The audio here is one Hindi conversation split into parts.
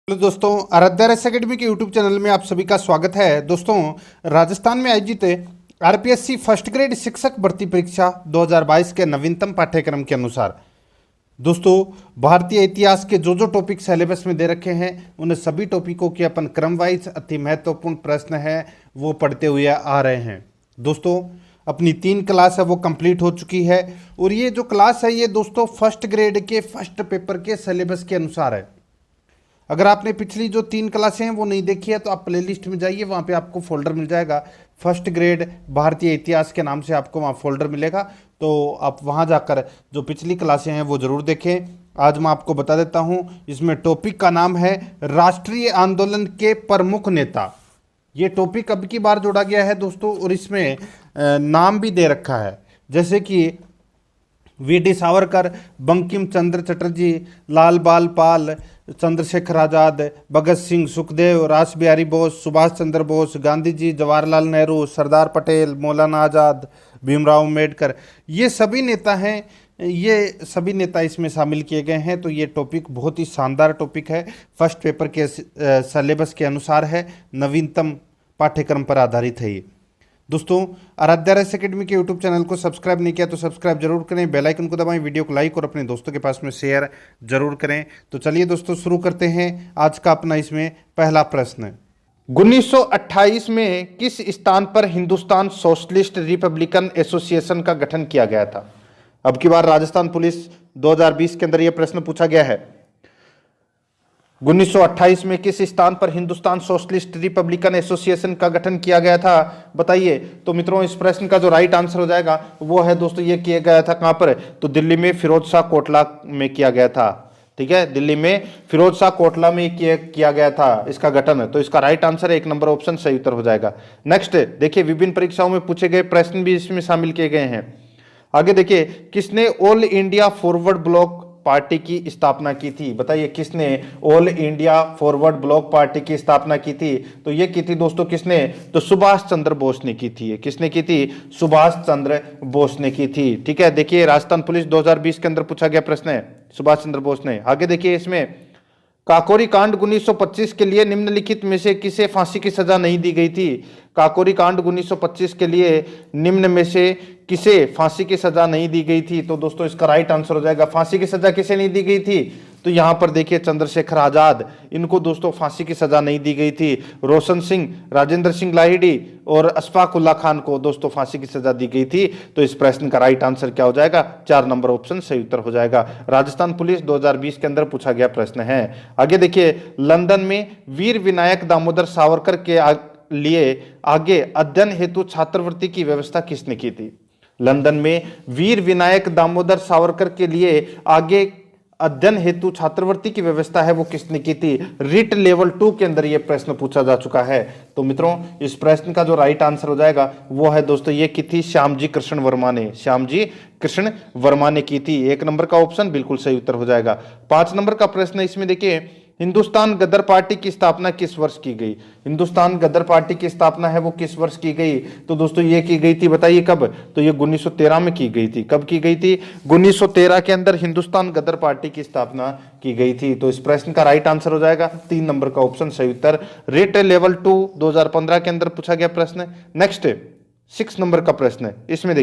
हेलो दोस्तों, आराध्या रेस एकेडमी के यूट्यूब चैनल में आप सभी का स्वागत है। दोस्तों, राजस्थान में आयोजित आरपीएससी फर्स्ट ग्रेड शिक्षक भर्ती परीक्षा 2022 के नवीनतम पाठ्यक्रम के अनुसार दोस्तों भारतीय इतिहास के जो टॉपिक सिलेबस में दे रखे हैं उन सभी टॉपिकों के अपन क्रम वाइज अति महत्वपूर्ण प्रश्न है वो पढ़ते हुए आ रहे हैं। दोस्तों, अपनी 3 क्लास है वो कंप्लीट हो चुकी है और ये जो क्लास है ये दोस्तों फर्स्ट ग्रेड के फर्स्ट पेपर के सिलेबस के अनुसार है। अगर आपने पिछली जो 3 क्लासें हैं वो नहीं देखी है तो आप प्लेलिस्ट में जाइए, वहाँ पे आपको फोल्डर मिल जाएगा फर्स्ट ग्रेड भारतीय इतिहास के नाम से, आपको वहाँ फोल्डर मिलेगा। तो आप वहाँ जाकर जो पिछली क्लासें हैं वो ज़रूर देखें। आज मैं आपको बता देता हूँ, इसमें टॉपिक का नाम है राष्ट्रीय आंदोलन के प्रमुख नेता। ये टॉपिक अब की बार जोड़ा गया है दोस्तों और इसमें नाम भी दे रखा है, जैसे कि वी.डी. सावरकर, बंकिम चंद्र चटर्जी, लाल बाल पाल, चंद्रशेखर आज़ाद, भगत सिंह, सुखदेव, रास बिहारी बोस, सुभाष चंद्र बोस, गांधी जी, जवाहरलाल नेहरू, सरदार पटेल, मौलाना आज़ाद, भीमराव अम्बेडकर, ये सभी नेता हैं। ये सभी नेता इसमें शामिल किए गए हैं। तो ये टॉपिक बहुत ही शानदार टॉपिक है, फर्स्ट पेपर के सिलेबस के अनुसार है, नवीनतम पाठ्यक्रम पर आधारित है ये। दोस्तों, आराध्या रेस एकेडमी के यूट्यूब चैनल को सब्सक्राइब नहीं किया तो सब्सक्राइब जरूर करें, बेल आइकन को दबाएं, वीडियो को लाइक और अपने दोस्तों के पास में शेयर जरूर करें। तो चलिए दोस्तों शुरू करते हैं आज का अपना इसमें पहला प्रश्न। 1928 में किस स्थान पर हिंदुस्तान सोशलिस्ट रिपब्लिकन एसोसिएशन का गठन किया गया था? अब की बार राजस्थान पुलिस 2020 के अंदर यह प्रश्न पूछा गया है। 1928 में किस स्थान पर हिंदुस्तान सोशलिस्ट रिपब्लिकन एसोसिएशन का गठन किया गया था, बताइए। तो मित्रों, इस प्रश्न का जो राइट आंसर हो जाएगा वो है दोस्तों, ये किया गया था कहां पर? तो दिल्ली में फिरोज शाह कोटला में किया गया था। ठीक है, दिल्ली में फिरोज शाह कोटला में किया गया था इसका गठन। तो इसका राइट आंसर 1 नंबर ऑप्शन सही उत्तर हो जाएगा। नेक्स्ट देखिए, विभिन्न परीक्षाओं में पूछे गए प्रश्न भी इसमें शामिल किए गए हैं। आगे देखिए, किसने all India forward block party की स्थापना की थी? बताइए, किसने all India forward block party की स्थापना की थी? तो ये की थी दोस्तों किसने? तो सुभाष चंद्र बोस ने की थी। किसने की थी? सुभाष चंद्र बोस ने की थी। ठीक है, देखिए राजस्थान पुलिस 2020 के अंदर पूछा गया प्रश्न है, सुभाष चंद्र बोस ने। आगे देखिए, इसमें काकोरी कांड 1925 के लिए निम्नलिखित में से किसे फांसी की सजा नहीं दी गई थी? काकोरी कांड 1925 के लिए निम्न में से किसे फांसी की सजा नहीं दी गई थी? तो दोस्तों इसका राइट आंसर हो जाएगा, फांसी की सजा किसे नहीं दी गई थी? तो यहां पर देखिए चंद्रशेखर आजाद, इनको दोस्तों फांसी की सजा नहीं दी गई थी। रोशन सिंह, राजेंद्र सिंह लाहिड़ी और अशफाक उल्ला खान को दोस्तों फांसी की सजा दी गई थी। तो इस प्रश्न का राइट आंसर क्या हो जाएगा? 4 नंबर ऑप्शन सही उत्तर हो जाएगा। राजस्थान पुलिस 2020 के अंदर पूछा गया प्रश्न है। आगे देखिए, लंदन में वीर विनायक दामोदर सावरकर के लिए आगे अध्ययन हेतु छात्रवृत्ति की व्यवस्था किसने की थी? लंदन में वीर विनायक दामोदर सावरकर के लिए आगे अध्ययन हेतु छात्रवृत्ति की व्यवस्था है वो किसने की थी? रिट लेवल 2 के अंदर यह प्रश्न पूछा जा चुका है। तो मित्रों, इस प्रश्न का जो राइट आंसर हो जाएगा वो है दोस्तों, ये की थी श्यामजी कृष्ण वर्मा ने। श्यामजी कृष्ण वर्मा ने की थी। 1 नंबर का ऑप्शन बिल्कुल सही उत्तर हो जाएगा। 5 नंबर का प्रश्न इसमें देखिए, हिंदुस्तान गदर पार्टी की स्थापना किस वर्ष की गई? हिंदुस्तान गदर पार्टी की स्थापना है वो किस वर्ष की गई? तो दोस्तों ये की गई थी, बताइए कब? तो ये 1913 में की गई थी। कब की गई थी? 1913 के अंदर हिंदुस्तान गदर पार्टी की स्थापना की गई थी। तो इस प्रश्न का राइट आंसर हो जाएगा 3 नंबर का ऑप्शन सही उत्तर। रेट लेवल 2 2015 के अंदर पूछा गया प्रश्न। नेक्स्ट 6 नंबर का प्रश्न है, इसमें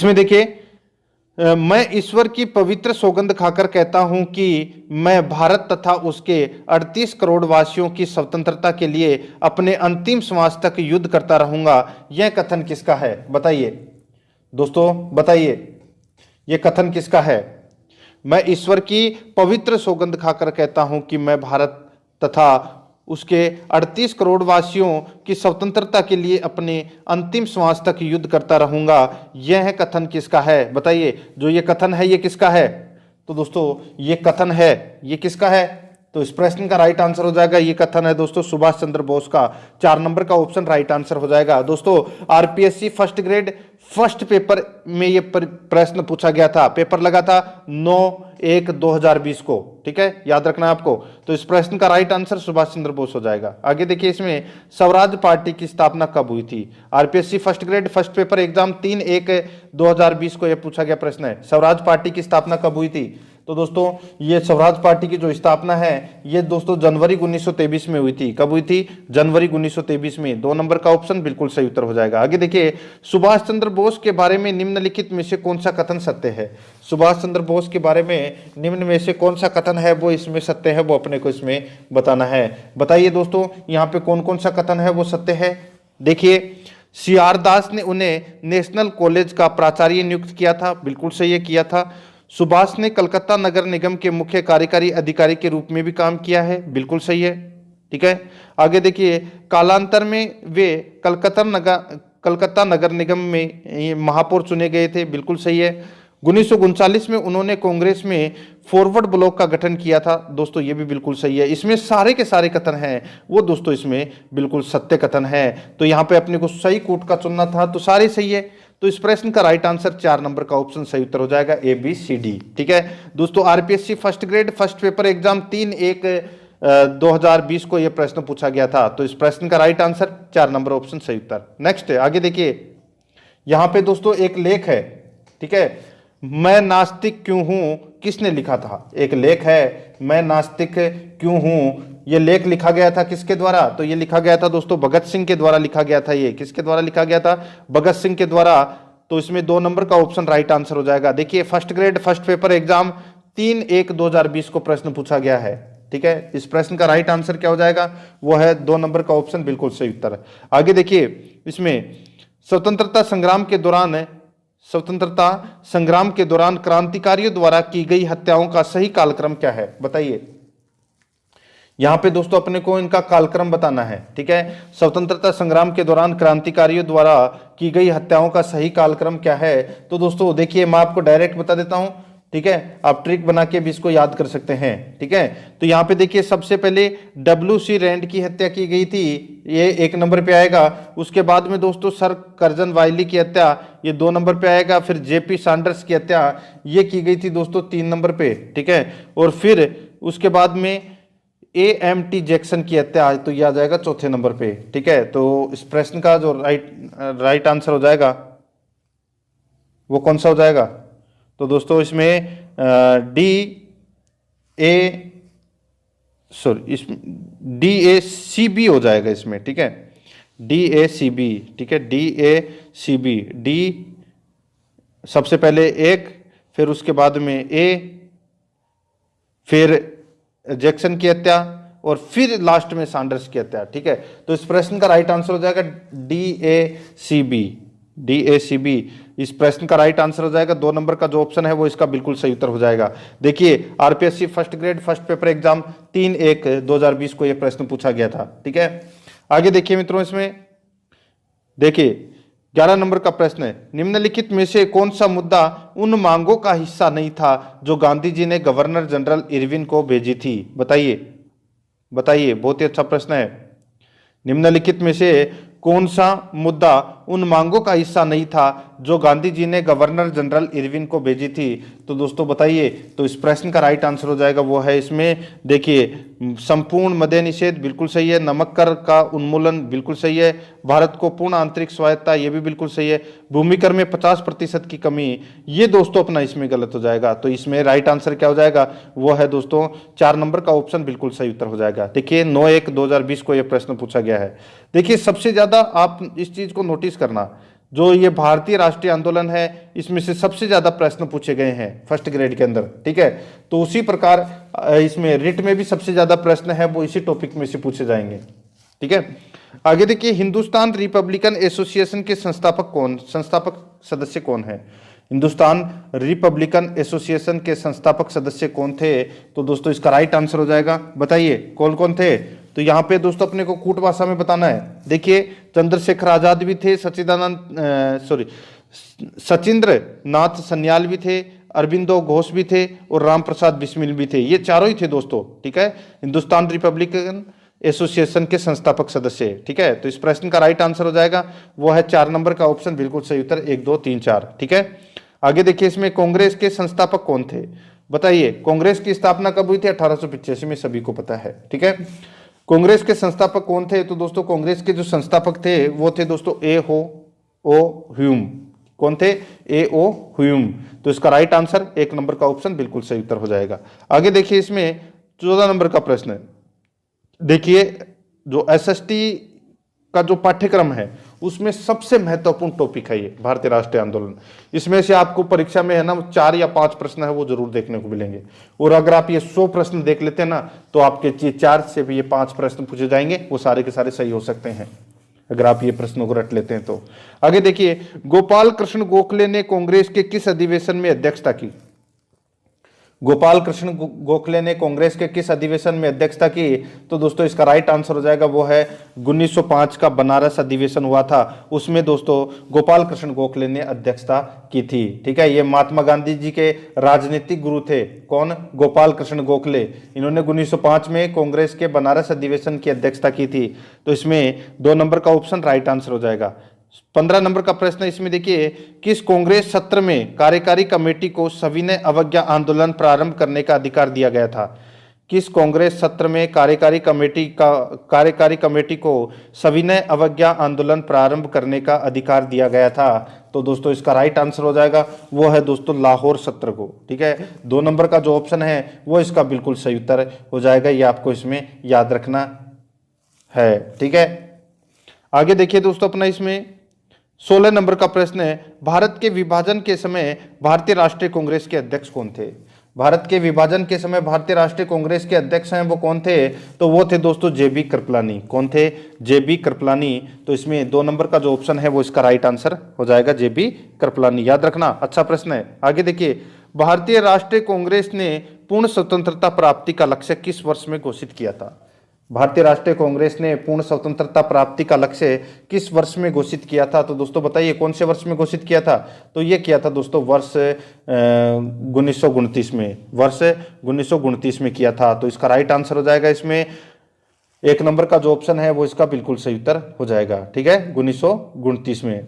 देखिए, मैं ईश्वर की पवित्र सौगंध खाकर कहता हूं कि मैं भारत तथा उसके 38 करोड़ वासियों की स्वतंत्रता के लिए अपने अंतिम श्वास तक युद्ध करता रहूंगा। यह कथन किसका है? बताइए दोस्तों, बताइए यह कथन किसका है? मैं ईश्वर की पवित्र सौगंध खाकर कहता हूं कि मैं भारत तथा उसके 38 करोड़ वासियों की स्वतंत्रता के लिए अपने अंतिम श्वास तक युद्ध करता रहूंगा। यह कथन किसका है? बताइए, जो ये कथन है ये किसका है? तो दोस्तों ये कथन है, ये किसका है? तो इस प्रश्न का राइट आंसर हो जाएगा, ये कथन है दोस्तों सुभाष चंद्र बोस का। 4 नंबर का ऑप्शन राइट आंसर हो जाएगा। दोस्तों, RPSC first grade first paper में ये प्रश्न पूछा गया था, पेपर लगा था 9/1/2020 को। ठीक है, याद रखना है आपको। तो इस प्रश्न का राइट आंसर सुभाष चंद्र बोस हो जाएगा। आगे देखिए, इसमें स्वराज पार्टी की स्थापना कब हुई थी? RPSC first grade first paper exam 3/1/2020 को यह पूछा गया प्रश्न है, स्वराज पार्टी की स्थापना कब हुई थी? तो दोस्तों ये स्वराज पार्टी की जो स्थापना है ये दोस्तों जनवरी 1923 में हुई थी। कब हुई थी? जनवरी 1923 में। 2 नंबर का ऑप्शन बिल्कुल सही उत्तर हो जाएगा। आगे देखिए, सुभाष चंद्र बोस के बारे में निम्नलिखित में से कौन सा कथन सत्य है? सुभाष चंद्र बोस के बारे में निम्न में से कौन सा कथन है वो इसमें सत्य है, वो अपने को इसमें बताना है। बताइए दोस्तों, यहाँ पे कौन कौन सा कथन है वो सत्य है। देखिए, सीआर दास ने उन्हें नेशनल कॉलेज का प्राचार्य नियुक्त किया था, बिल्कुल सही है, किया था। सुभाष ने कलकत्ता नगर निगम के मुख्य कार्यकारी अधिकारी के रूप में भी काम किया है, बिल्कुल सही है, ठीक है। आगे देखिए, कालांतर में वे कलकत्ता नगर निगम में महापौर चुने गए थे, बिल्कुल सही है। 1939 में उन्होंने कांग्रेस में फॉरवर्ड ब्लॉक का गठन किया था, दोस्तों ये भी बिल्कुल सही है। इसमें सारे के सारे कथन हैं वो दोस्तों इसमें बिल्कुल सत्य कथन है। तो यहाँ पे अपने को सही कूट का चुनना था, तो सारे सही है। तो इस प्रश्न का राइट आंसर 4 नंबर का ऑप्शन सही उत्तर हो जाएगा, ए बी सी डी, ठीक है दोस्तों। RPSC first grade first paper exam 3/1/2020 को यह प्रश्न पूछा गया था। तो इस प्रश्न का राइट आंसर 4 नंबर ऑप्शन सही उत्तर। नेक्स्ट आगे देखिए, यहां पे दोस्तों एक लेख है, ठीक है, मैं नास्तिक क्यों हूं, किसने लिखा था? एक लेख है, मैं नास्तिक क्यों हूं, ये लेख लिखा गया था किसके द्वारा? तो ये लिखा गया था दोस्तों भगत सिंह के द्वारा लिखा गया था। ये किसके द्वारा लिखा गया था? भगत सिंह के द्वारा। तो इसमें 2 नंबर का ऑप्शन राइट आंसर हो जाएगा। देखिए, first grade first paper exam 3/1/2020 को प्रश्न पूछा गया है, ठीक है। इस प्रश्न का राइट आंसर क्या हो जाएगा? वो है 2 नंबर का ऑप्शन बिल्कुल सही उत्तर। आगे देखिए, इसमें स्वतंत्रता संग्राम के दौरान क्रांतिकारियों द्वारा की गई हत्याओं का सही कालक्रम क्या है? बताइए। यहां पे दोस्तों अपने को इनका कालक्रम बताना है, ठीक है। स्वतंत्रता संग्राम के दौरान क्रांतिकारियों द्वारा की गई हत्याओं का सही कालक्रम क्या है? तो दोस्तों देखिए, मैं आपको डायरेक्ट बता देता हूं, ठीक है, आप ट्रिक बना के भी इसको याद कर सकते हैं, ठीक है। तो यहाँ पे देखिए, सबसे पहले WC रैंड की हत्या की गई थी, ये 1 नंबर पे आएगा। उसके बाद में दोस्तों सर कर्जन वाइली की हत्या, ये 2 नंबर पे आएगा। फिर JP सैंडर्स की हत्या ये की गई थी दोस्तों 3 नंबर पे, ठीक है। और फिर उसके बाद में AMT जैक्सन की हत्या, तो यह आ जाएगा 4थे नंबर पे, ठीक है। तो इस प्रश्न का जो राइट आंसर हो जाएगा वो कौन सा हो जाएगा? तो दोस्तों इसमें DACB हो जाएगा इसमें, ठीक है, DACB, ठीक है, DACB। डी सबसे पहले 1, फिर उसके बाद में A, फिर जैक्सन की हत्या और फिर लास्ट में सैंडर्स की हत्या, ठीक है। तो इस प्रश्न का राइट आंसर हो जाएगा DACB। इस प्रश्न का राइट आंसर हो जाएगा 2 नंबर का जो ऑप्शन है वो इसका बिल्कुल सही उत्तर हो जाएगा। देखिए, RPSC first grade first paper exam 3/1/2020 को यह प्रश्न पूछा गया था, ठीक है। आगे देखिए मित्रों, इसमें देखिए 11 नंबर का प्रश्न है, निम्नलिखित में से कौन सा मुद्दा उन मांगों का हिस्सा नहीं था जो गांधी जी ने गवर्नर जनरल इरविन को भेजी थी? बताइए, बहुत ही अच्छा प्रश्न है। निम्नलिखित में से कौन सा मुद्दा उन मांगों का हिस्सा नहीं था जो गांधी जी ने गवर्नर जनरल इरविन को भेजी थी? तो दोस्तों बताइए। तो इस प्रश्न का राइट आंसर हो जाएगा वो है इसमें, देखिए, संपूर्ण मद्य निषेध बिल्कुल सही है, नमक कर का उन्मूलन बिल्कुल सही है, भारत को पूर्ण आंतरिक स्वायत्ता ये भी बिल्कुल सही है, भूमि कर में 50% की कमी, ये दोस्तों अपना इसमें गलत हो जाएगा। तो इसमें राइट आंसर क्या हो जाएगा? वो है दोस्तों 4 नंबर का ऑप्शन बिल्कुल सही उत्तर हो जाएगा। देखिए 9/1/2020 को यह प्रश्न पूछा गया है। देखिए, सबसे ज्यादा आप इस चीज को नोटिस करना, जो ये भारतीय राष्ट्रीय आंदोलन है इसमें से सबसे ज्यादा प्रश्न पूछे गए हैं फर्स्ट ग्रेड के अंदर, ठीक है। तो उसी प्रकार इसमें रिट में भी सबसे ज्यादा प्रश्न है वो इसी टॉपिक में से पूछे जाएंगे, ठीक है। आगे देखिए, हिंदुस्तान रिपब्लिकन एसोसिएशन के संस्थापक सदस्य कौन है? हिंदुस्तान रिपब्लिकन एसोसिएशन के संस्थापक सदस्य कौन थे? तो दोस्तों इसका राइट आंसर हो जाएगा, बताइए कौन कौन थे? तो यहाँ पे दोस्तों अपने को कूट भाषा में बताना है। देखिए, चंद्रशेखर आजाद भी थे, सचिंद्र नाथ सन्याल भी थे, अरविंदो घोष भी थे और राम प्रसाद बिस्मिल भी थे। ये चारों ही थे दोस्तों, ठीक है, हिंदुस्तान रिपब्लिकन एसोसिएशन के संस्थापक सदस्य, ठीक है। तो इस प्रश्न का राइट आंसर हो जाएगा वो है 4 नंबर का ऑप्शन बिल्कुल सही उत्तर, 1 2 3 4, ठीक है। आगे देखिए, इसमें कांग्रेस के संस्थापक कौन थे? बताइए, कांग्रेस की स्थापना कब हुई थी? 1885 में, सभी को पता है, ठीक है। कांग्रेस के संस्थापक कौन थे? तो दोस्तों कांग्रेस के जो संस्थापक थे वो थे दोस्तों A.O. ह्यूम, कौन थे? ए ओ ह्यूम। तो इसका राइट आंसर 1 नंबर का ऑप्शन बिल्कुल सही उत्तर हो जाएगा। आगे देखिए इसमें 14 नंबर का प्रश्न है। देखिए जो एसएसटी का जो पाठ्यक्रम है उसमें सबसे महत्वपूर्ण टॉपिक है ये भारतीय राष्ट्रीय आंदोलन। इसमें से आपको परीक्षा में है ना 4 या 5 प्रश्न है वो जरूर देखने को मिलेंगे, और अगर आप ये 100 प्रश्न देख लेते हैं ना तो आपके 4 से भी ये 5 प्रश्न पूछे जाएंगे, वो सारे के सारे सही हो सकते हैं अगर आप ये प्रश्नों को रट लेते हैं तो। आगे देखिए गोपाल कृष्ण गोखले ने कांग्रेस के किस अधिवेशन में अध्यक्षता की? गोपाल कृष्ण गोखले ने कांग्रेस के किस अधिवेशन में अध्यक्षता की? तो दोस्तों इसका राइट आंसर हो जाएगा वो है 1905 का बनारस अधिवेशन हुआ था, उसमें दोस्तों गोपाल कृष्ण गोखले ने अध्यक्षता की थी। ठीक है, ये महात्मा गांधी जी के राजनीतिक गुरु थे। कौन? गोपाल कृष्ण गोखले। इन्होंने 1905 में कांग्रेस के बनारस अधिवेशन की अध्यक्षता की थी। तो इसमें 2 नंबर का ऑप्शन राइट आंसर हो जाएगा। 15 नंबर का प्रश्न है, इसमें देखिए किस कांग्रेस सत्र में कार्यकारी कमेटी को सविनय अवज्ञा आंदोलन प्रारंभ करने का अधिकार दिया गया था? किस कांग्रेस सत्र में कार्यकारी कमेटी को सविनय अवज्ञा आंदोलन प्रारंभ करने का अधिकार दिया गया था? तो दोस्तों इसका राइट आंसर हो जाएगा वो है दोस्तों लाहौर सत्र को। ठीक है, 2 नंबर का जो ऑप्शन है वो इसका बिल्कुल सही उत्तर हो जाएगा, ये आपको इसमें याद रखना है। ठीक है, आगे देखिए दोस्तों अपना इसमें 16 नंबर का प्रश्न है, भारत के विभाजन के समय भारतीय राष्ट्रीय कांग्रेस के अध्यक्ष कौन थे? भारत के विभाजन के समय भारतीय राष्ट्रीय कांग्रेस के अध्यक्ष हैं वो कौन थे? तो वो थे दोस्तों जेबी कृपलानी। कौन थे? जेबी कृपलानी। तो इसमें 2 नंबर का जो ऑप्शन है वो इसका राइट आंसर हो जाएगा जेबी कृपलानी, याद रखना, अच्छा प्रश्न है। आगे देखिए भारतीय राष्ट्रीय कांग्रेस ने पूर्ण स्वतंत्रता प्राप्ति का लक्ष्य किस वर्ष में घोषित किया था? भारतीय राष्ट्रीय कांग्रेस ने पूर्ण स्वतंत्रता प्राप्ति का लक्ष्य किस वर्ष में घोषित किया था? तो दोस्तों बताइए कौन से वर्ष में घोषित किया था? तो ये किया था दोस्तों वर्ष 1929 में, वर्ष 1929 में किया था। तो इसका राइट आंसर हो जाएगा इसमें 1 नंबर का जो ऑप्शन है वो इसका बिल्कुल सही उत्तर हो जाएगा। ठीक है, 1929 में।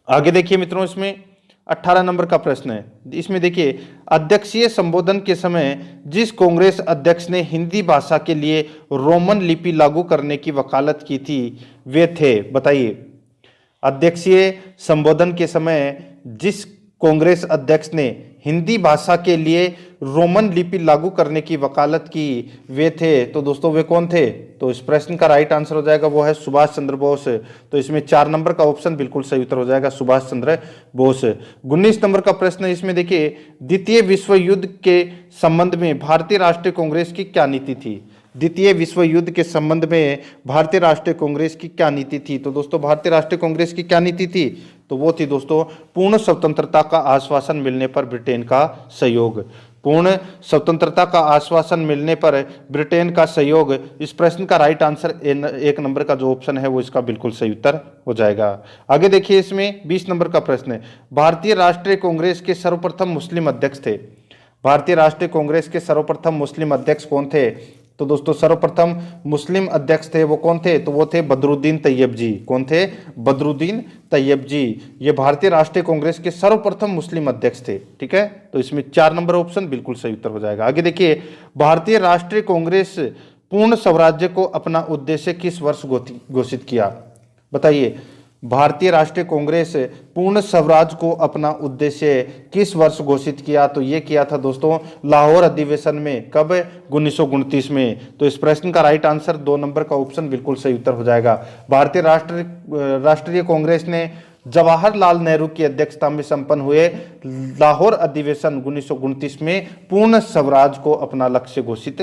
आगे देखिए मित्रों इसमें 18 नंबर का प्रश्न है, इसमें देखिए अध्यक्षीय संबोधन के समय जिस कांग्रेस अध्यक्ष ने हिंदी भाषा के लिए रोमन लिपि लागू करने की वकालत की थी वे थे? बताइए, अध्यक्षीय संबोधन के समय जिस कांग्रेस अध्यक्ष ने हिंदी भाषा के लिए रोमन लिपि लागू करने की वकालत की वे थे? तो दोस्तों वे कौन थे? तो इस प्रश्न का राइट आंसर हो जाएगा वो है सुभाष चंद्र बोस। तो इसमें 4 नंबर का ऑप्शन बिल्कुल सही उत्तर हो जाएगा सुभाष चंद्र बोस। 19 नंबर का प्रश्न है, इसमें देखिए द्वितीय विश्व युद्ध के संबंध में भारतीय राष्ट्रीय कांग्रेस की क्या नीति थी? द्वितीय विश्व युद्ध के संबंध में भारतीय राष्ट्रीय कांग्रेस की क्या नीति थी? तो दोस्तों भारतीय राष्ट्रीय कांग्रेस की क्या नीति थी? तो वो थी दोस्तों पूर्ण स्वतंत्रता का आश्वासन मिलने पर ब्रिटेन का सहयोग। पूर्ण स्वतंत्रता का आश्वासन मिलने पर ब्रिटेन का सहयोग। इस प्रश्न का राइट आंसर 1 नंबर का जो ऑप्शन है वो इसका बिल्कुल सही उत्तर हो जाएगा। आगे देखिए इसमें 20 नंबर का प्रश्न है, भारतीय राष्ट्रीय कांग्रेस के सर्वप्रथम मुस्लिम अध्यक्ष थे? भारतीय राष्ट्रीय कांग्रेस के सर्वप्रथम मुस्लिम अध्यक्ष कौन थे? तो दोस्तों सर्वप्रथम मुस्लिम अध्यक्ष थे वो कौन थे? तो वो थे बदरुद्दीन तैयब जी। कौन थे? बदरुद्दीन तैयब जी। ये भारतीय राष्ट्रीय कांग्रेस के सर्वप्रथम मुस्लिम अध्यक्ष थे। ठीक है, तो इसमें 4 नंबर ऑप्शन बिल्कुल सही उत्तर हो जाएगा। आगे देखिए भारतीय राष्ट्रीय कांग्रेस पूर्ण स्वराज्य को अपना उद्देश्य किस वर्ष घोषित किया? बताइए, भारतीय राष्ट्रीय कांग्रेस पूर्ण स्वराज को अपना उद्देश्य किस वर्ष घोषित किया? तो ये किया था दोस्तों लाहौर अधिवेशन में। कब? 1929 में। तो इस प्रश्न का राइट आंसर 2 नंबर का ऑप्शन बिल्कुल सही उत्तर हो जाएगा। भारतीय राष्ट्रीय कांग्रेस ने जवाहरलाल नेहरू की अध्यक्षता में संपन्न हुए लाहौर अधिवेशन 1929 में पूर्ण स्वराज को अपना लक्ष्य घोषित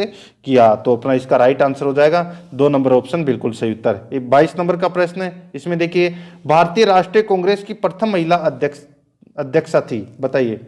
किया। तो अपना इसका राइट आंसर हो जाएगा 2 नंबर ऑप्शन बिल्कुल सही उत्तर। 22 नंबर का प्रश्न है, इसमें देखिए भारतीय राष्ट्रीय कांग्रेस की प्रथम महिला अध्यक्षा थी? बताइए,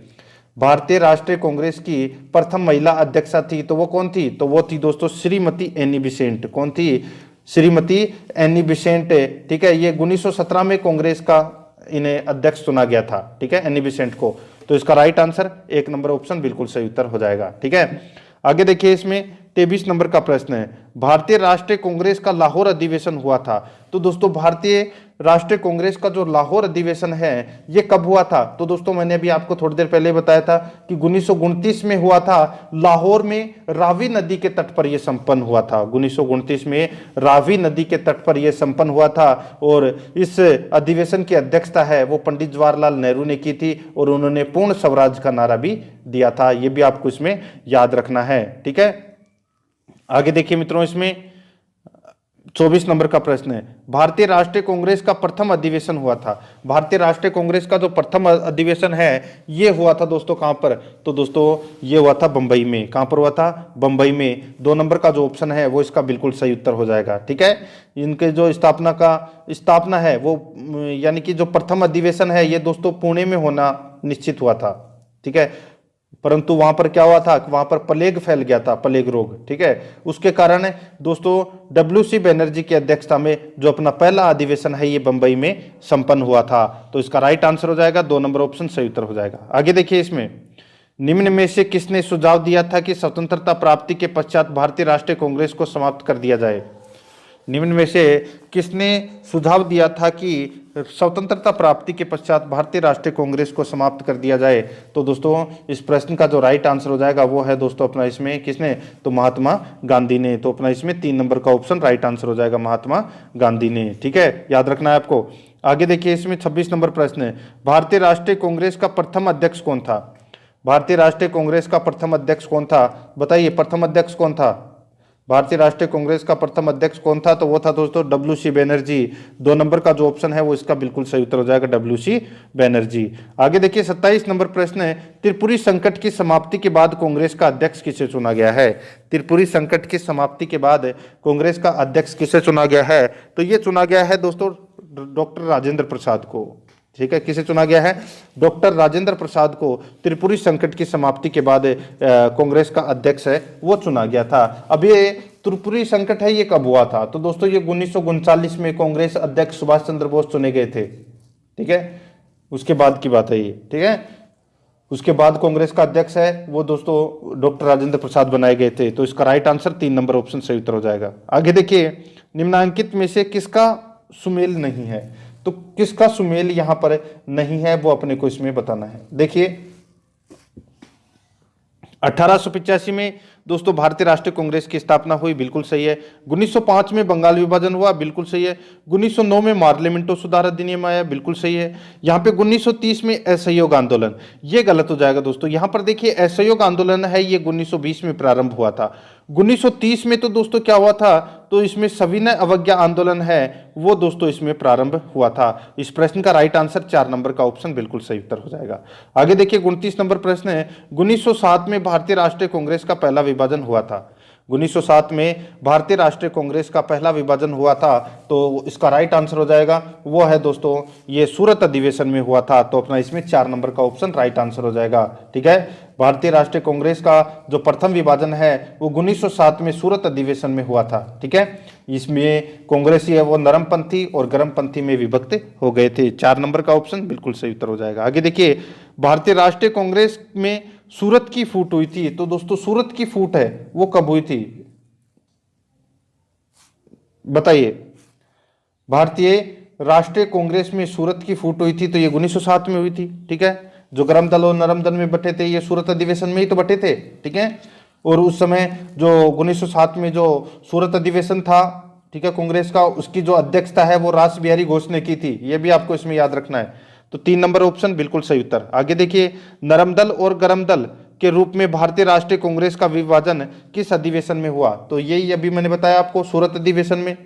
भारतीय राष्ट्रीय कांग्रेस की प्रथम महिला अध्यक्षा थी तो वो कौन थी? तो वो थी दोस्तों श्रीमती एनी बेसेंट। कौन थी? Shrimati Annie Besant. ठीक है, ये 1917 में कांग्रेस का इन्हें अध्यक्ष चुना गया था। ठीक है, एनी बेसेंट को। तो इसका राइट आंसर 1 नंबर ऑप्शन बिल्कुल सही उत्तर हो जाएगा। ठीक है, आगे देखिए इसमें 23 नंबर का प्रश्न है, भारतीय राष्ट्रीय कांग्रेस का लाहौर अधिवेशन हुआ था तो दोस्तों भारतीय राष्ट्रीय कांग्रेस का जो लाहौर अधिवेशन है ये कब हुआ था? तो दोस्तों मैंने अभी आपको थोड़ी देर पहले बताया था कि 1929 में हुआ था। लाहौर में रावी नदी के तट पर यह संपन्न हुआ था। 1929 में रावी नदी के तट पर यह संपन्न हुआ था और इस अधिवेशन की अध्यक्षता है वो पंडित जवाहरलाल नेहरू ने की थी और उन्होंने पूर्ण स्वराज का नारा भी दिया था। यह भी आपको इसमें याद रखना है, ठीक है। आगे देखिए मित्रों, इसमें 24 नंबर का प्रश्न है, भारतीय राष्ट्रीय कांग्रेस का प्रथम अधिवेशन हुआ था। भारतीय राष्ट्रीय कांग्रेस का जो प्रथम अधिवेशन है ये हुआ था दोस्तों कहां पर? तो दोस्तों ये हुआ था बंबई में। कहां पर हुआ था? बंबई में। 2 नंबर का जो ऑप्शन है वो इसका बिल्कुल सही उत्तर हो जाएगा, ठीक है। इनके जो स्थापना है वो यानी कि जो प्रथम अधिवेशन है ये दोस्तों पुणे में होना निश्चित हुआ था, ठीक है। परंतु वहां पर क्या हुआ था? वहां पर प्लेग फैल गया था, प्लेग रोग, ठीक है। उसके कारण दोस्तों WC बनर्जी की अध्यक्षता में जो अपना पहला अधिवेशन है ये बंबई में संपन्न हुआ था। तो इसका राइट आंसर हो जाएगा 2 नंबर ऑप्शन सही उत्तर हो जाएगा। आगे देखिए, इसमें निम्न में से किसने सुझाव दिया था कि स्वतंत्रता प्राप्ति के पश्चात भारतीय राष्ट्रीय कांग्रेस को समाप्त कर दिया जाए? निम्न में से किसने सुझाव दिया था कि स्वतंत्रता प्राप्ति के पश्चात भारतीय राष्ट्रीय कांग्रेस को समाप्त कर दिया जाए? तो दोस्तों इस प्रश्न का जो राइट आंसर हो जाएगा वो है दोस्तों अपना इसमें किसने? तो महात्मा गांधी ने। तो अपना इसमें 3 नंबर का ऑप्शन राइट आंसर हो जाएगा, महात्मा गांधी ने, ठीक है, याद रखना है आपको। आगे देखिए, इसमें 26 नंबर प्रश्न है, भारतीय राष्ट्रीय कांग्रेस का प्रथम अध्यक्ष कौन था? भारतीय राष्ट्रीय कांग्रेस का प्रथम अध्यक्ष कौन था? बताइए, प्रथम अध्यक्ष कौन था? भारतीय राष्ट्रीय कांग्रेस का प्रथम अध्यक्ष कौन था? तो वो था दोस्तों WC बनर्जी। 2 नंबर का जो ऑप्शन है वो इसका बिल्कुल सही उत्तर हो जाएगा, WC बनर्जी। आगे देखिए, 27 नंबर प्रश्न है, त्रिपुरी संकट की समाप्ति के बाद कांग्रेस का अध्यक्ष किसे चुना गया है? त्रिपुरी संकट की समाप्ति के बाद कांग्रेस का अध्यक्ष किसे चुना गया है? तो ये चुना गया है दोस्तों डॉक्टर राजेंद्र प्रसाद को, ठीक है। किसे चुना गया है? डॉक्टर राजेंद्र प्रसाद को त्रिपुरी संकट की समाप्ति के बाद कांग्रेस का अध्यक्ष है वो चुना गया था। अब ये त्रिपुरी संकट है ये कब हुआ था? तो दोस्तों ये 1939 में कांग्रेस अध्यक्ष सुभाष चंद्र बोस चुने गए थे, ठीक है। उसके बाद की बात है ये, ठीक है। उसके बाद कांग्रेस का अध्यक्ष है वो दोस्तों डॉक्टर राजेंद्र प्रसाद बनाए गए थे। तो इसका राइट आंसर 3 नंबर ऑप्शन सही उत्तर हो जाएगा। आगे देखिए, निम्नांकित में से किसका सुमेल नहीं है? तो किसका सुमेल यहां पर नहीं है वो अपने को इसमें बताना है। देखिए, 1885 में दोस्तों भारतीय राष्ट्रीय कांग्रेस की स्थापना हुई, बिल्कुल सही है। 1905 में बंगाल विभाजन हुआ, बिल्कुल सही है। 1909 में मार्लिमेंटो सुधार अधिनियम आया, बिल्कुल सही है। यहाँ पे 1930 में असहयोग आंदोलन, ये गलत हो जाएगा दोस्तों। यहाँ पर देखिए असहयोग आंदोलन है ये 1920 में प्रारंभ हुआ था। 1930 में तो दोस्तों क्या हुआ था? तो इसमें सविनय अवज्ञा आंदोलन है वो दोस्तों इसमें प्रारंभ हुआ था। इस प्रश्न का राइट आंसर 4 नंबर का ऑप्शन बिल्कुल सही उत्तर हो जाएगा। आगे देखिए, 29 नंबर प्रश्न है, 1907 में भारतीय राष्ट्रीय कांग्रेस का पहला विभाजन हुआ था। 1907 में भारतीय राष्ट्रीय कांग्रेस का पहला विभाजन हुआ था। तो इसका राइट आंसर हो जाएगा वो है दोस्तों ये सूरत अधिवेशन में हुआ था। तो अपना इसमें 4 नंबर का ऑप्शन राइट आंसर हो जाएगा, ठीक है। भारतीय राष्ट्रीय कांग्रेस का जो प्रथम विभाजन है वो 1907 में सूरत अधिवेशन में हुआ था, ठीक है। इसमें कांग्रेसी है वो नरमपंथी और गर्मपंथी में विभक्त हो गए थे। 4 नंबर का ऑप्शन बिल्कुल सही उत्तर हो जाएगा। आगे देखिए, भारतीय राष्ट्रीय कांग्रेस में सूरत की फूट हुई थी। तो दोस्तों सूरत की फूट है वो कब हुई थी? बताइए, भारतीय राष्ट्रीय कांग्रेस में सूरत की फूट हुई थी तो ये 1907 में हुई थी, ठीक है। जो गर्म दल और नरम दल में बटे थे ये सूरत अधिवेशन में ही तो बटे थे, ठीक है। और उस समय जो 1907 में जो सूरत अधिवेशन था, ठीक है, कांग्रेस का, उसकी जो अध्यक्षता है वो रास बिहारी घोष ने की थी। ये भी आपको इसमें याद रखना है। तो 3 नंबर ऑप्शन बिल्कुल सही उत्तर। आगे देखिए, नरम दल और गरम दल के रूप में भारतीय राष्ट्रीय कांग्रेस का विभाजन किस अधिवेशन में हुआ? तो यही अभी मैंने बताया आपको, सूरत अधिवेशन में।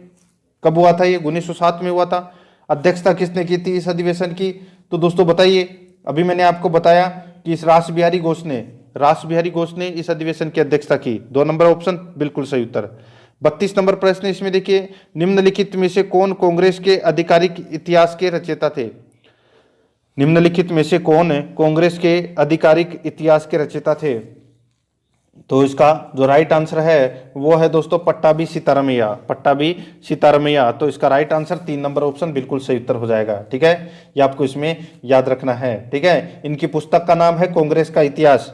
कब हुआ था ये? 1907 में हुआ था। अध्यक्षता किसने की थी इस अधिवेशन की? तो दोस्तों बताइए, अभी मैंने आपको बताया कि इस रास बिहारी घोष ने इस अधिवेशन की अध्यक्षता की। 2 नंबर ऑप्शन बिल्कुल सही उत्तर। 32 नंबर प्रश्न इसमें देखिए, निम्नलिखित में से कौन कांग्रेस के आधिकारिक इतिहास के रचयिता थे? निम्नलिखित में से कौन कांग्रेस के आधिकारिक इतिहास के रचयिता थे? तो इसका जो राइट आंसर है वो है दोस्तों पट्टाभी सीतारामैया। तो इसका राइट आंसर 3 नंबर ऑप्शन बिल्कुल सही उत्तर हो जाएगा, ठीक है। ये आपको इसमें याद रखना है, ठीक है। इनकी पुस्तक का नाम है कांग्रेस का इतिहास,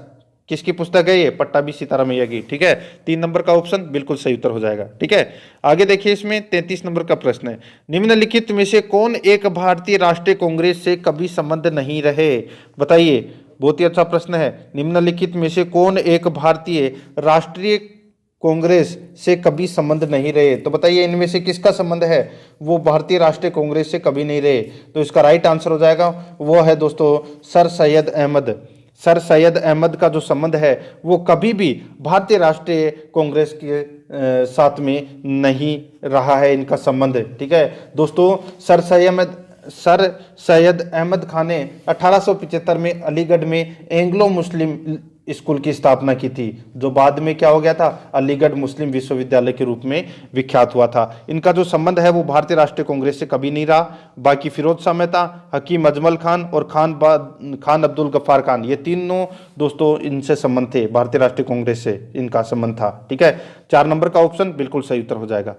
किसकी पुस्तक है ये? पट्टाभी सीतारामैया की। ठीक है, 3 नंबर का ऑप्शन बिल्कुल सही उत्तर हो जाएगा। ठीक है, आगे देखिए, इसमें 33 नंबर का प्रश्न है, निम्नलिखित में से कौन एक भारतीय राष्ट्रीय कांग्रेस से कभी संबंध नहीं रहे? बताइए, बहुत ही अच्छा प्रश्न है। निम्नलिखित में से कौन एक भारतीय राष्ट्रीय कांग्रेस से कभी संबंध नहीं रहे? तो बताइए, इनमें से किसका संबंध है वो भारतीय राष्ट्रीय कांग्रेस से कभी नहीं रहे? तो इसका राइट आंसर हो जाएगा वो है दोस्तों सर सैयद अहमद। सर सैयद अहमद का जो संबंध है वो कभी भी भारतीय राष्ट्रीय कांग्रेस के साथ में नहीं रहा है इनका संबंध। ठीक है दोस्तों, सर सैयद अहमद खान ने 1875 में अलीगढ़ में एंग्लो मुस्लिम स्कूल की स्थापना की थी, जो बाद में क्या हो गया था? अलीगढ़ मुस्लिम विश्वविद्यालय के रूप में विख्यात हुआ था। इनका जो संबंध है वो भारतीय राष्ट्रीय कांग्रेस से कभी नहीं रहा। बाकी फिरोज शाह मेहता, हकीम अजमल खान और खान अब्दुल गफ्फार खान, ये तीनों दोस्तों इनसे संबंध थे, भारतीय राष्ट्रीय कांग्रेस से इनका संबंध था। ठीक है, 4 नंबर का ऑप्शन बिल्कुल सही उत्तर हो जाएगा।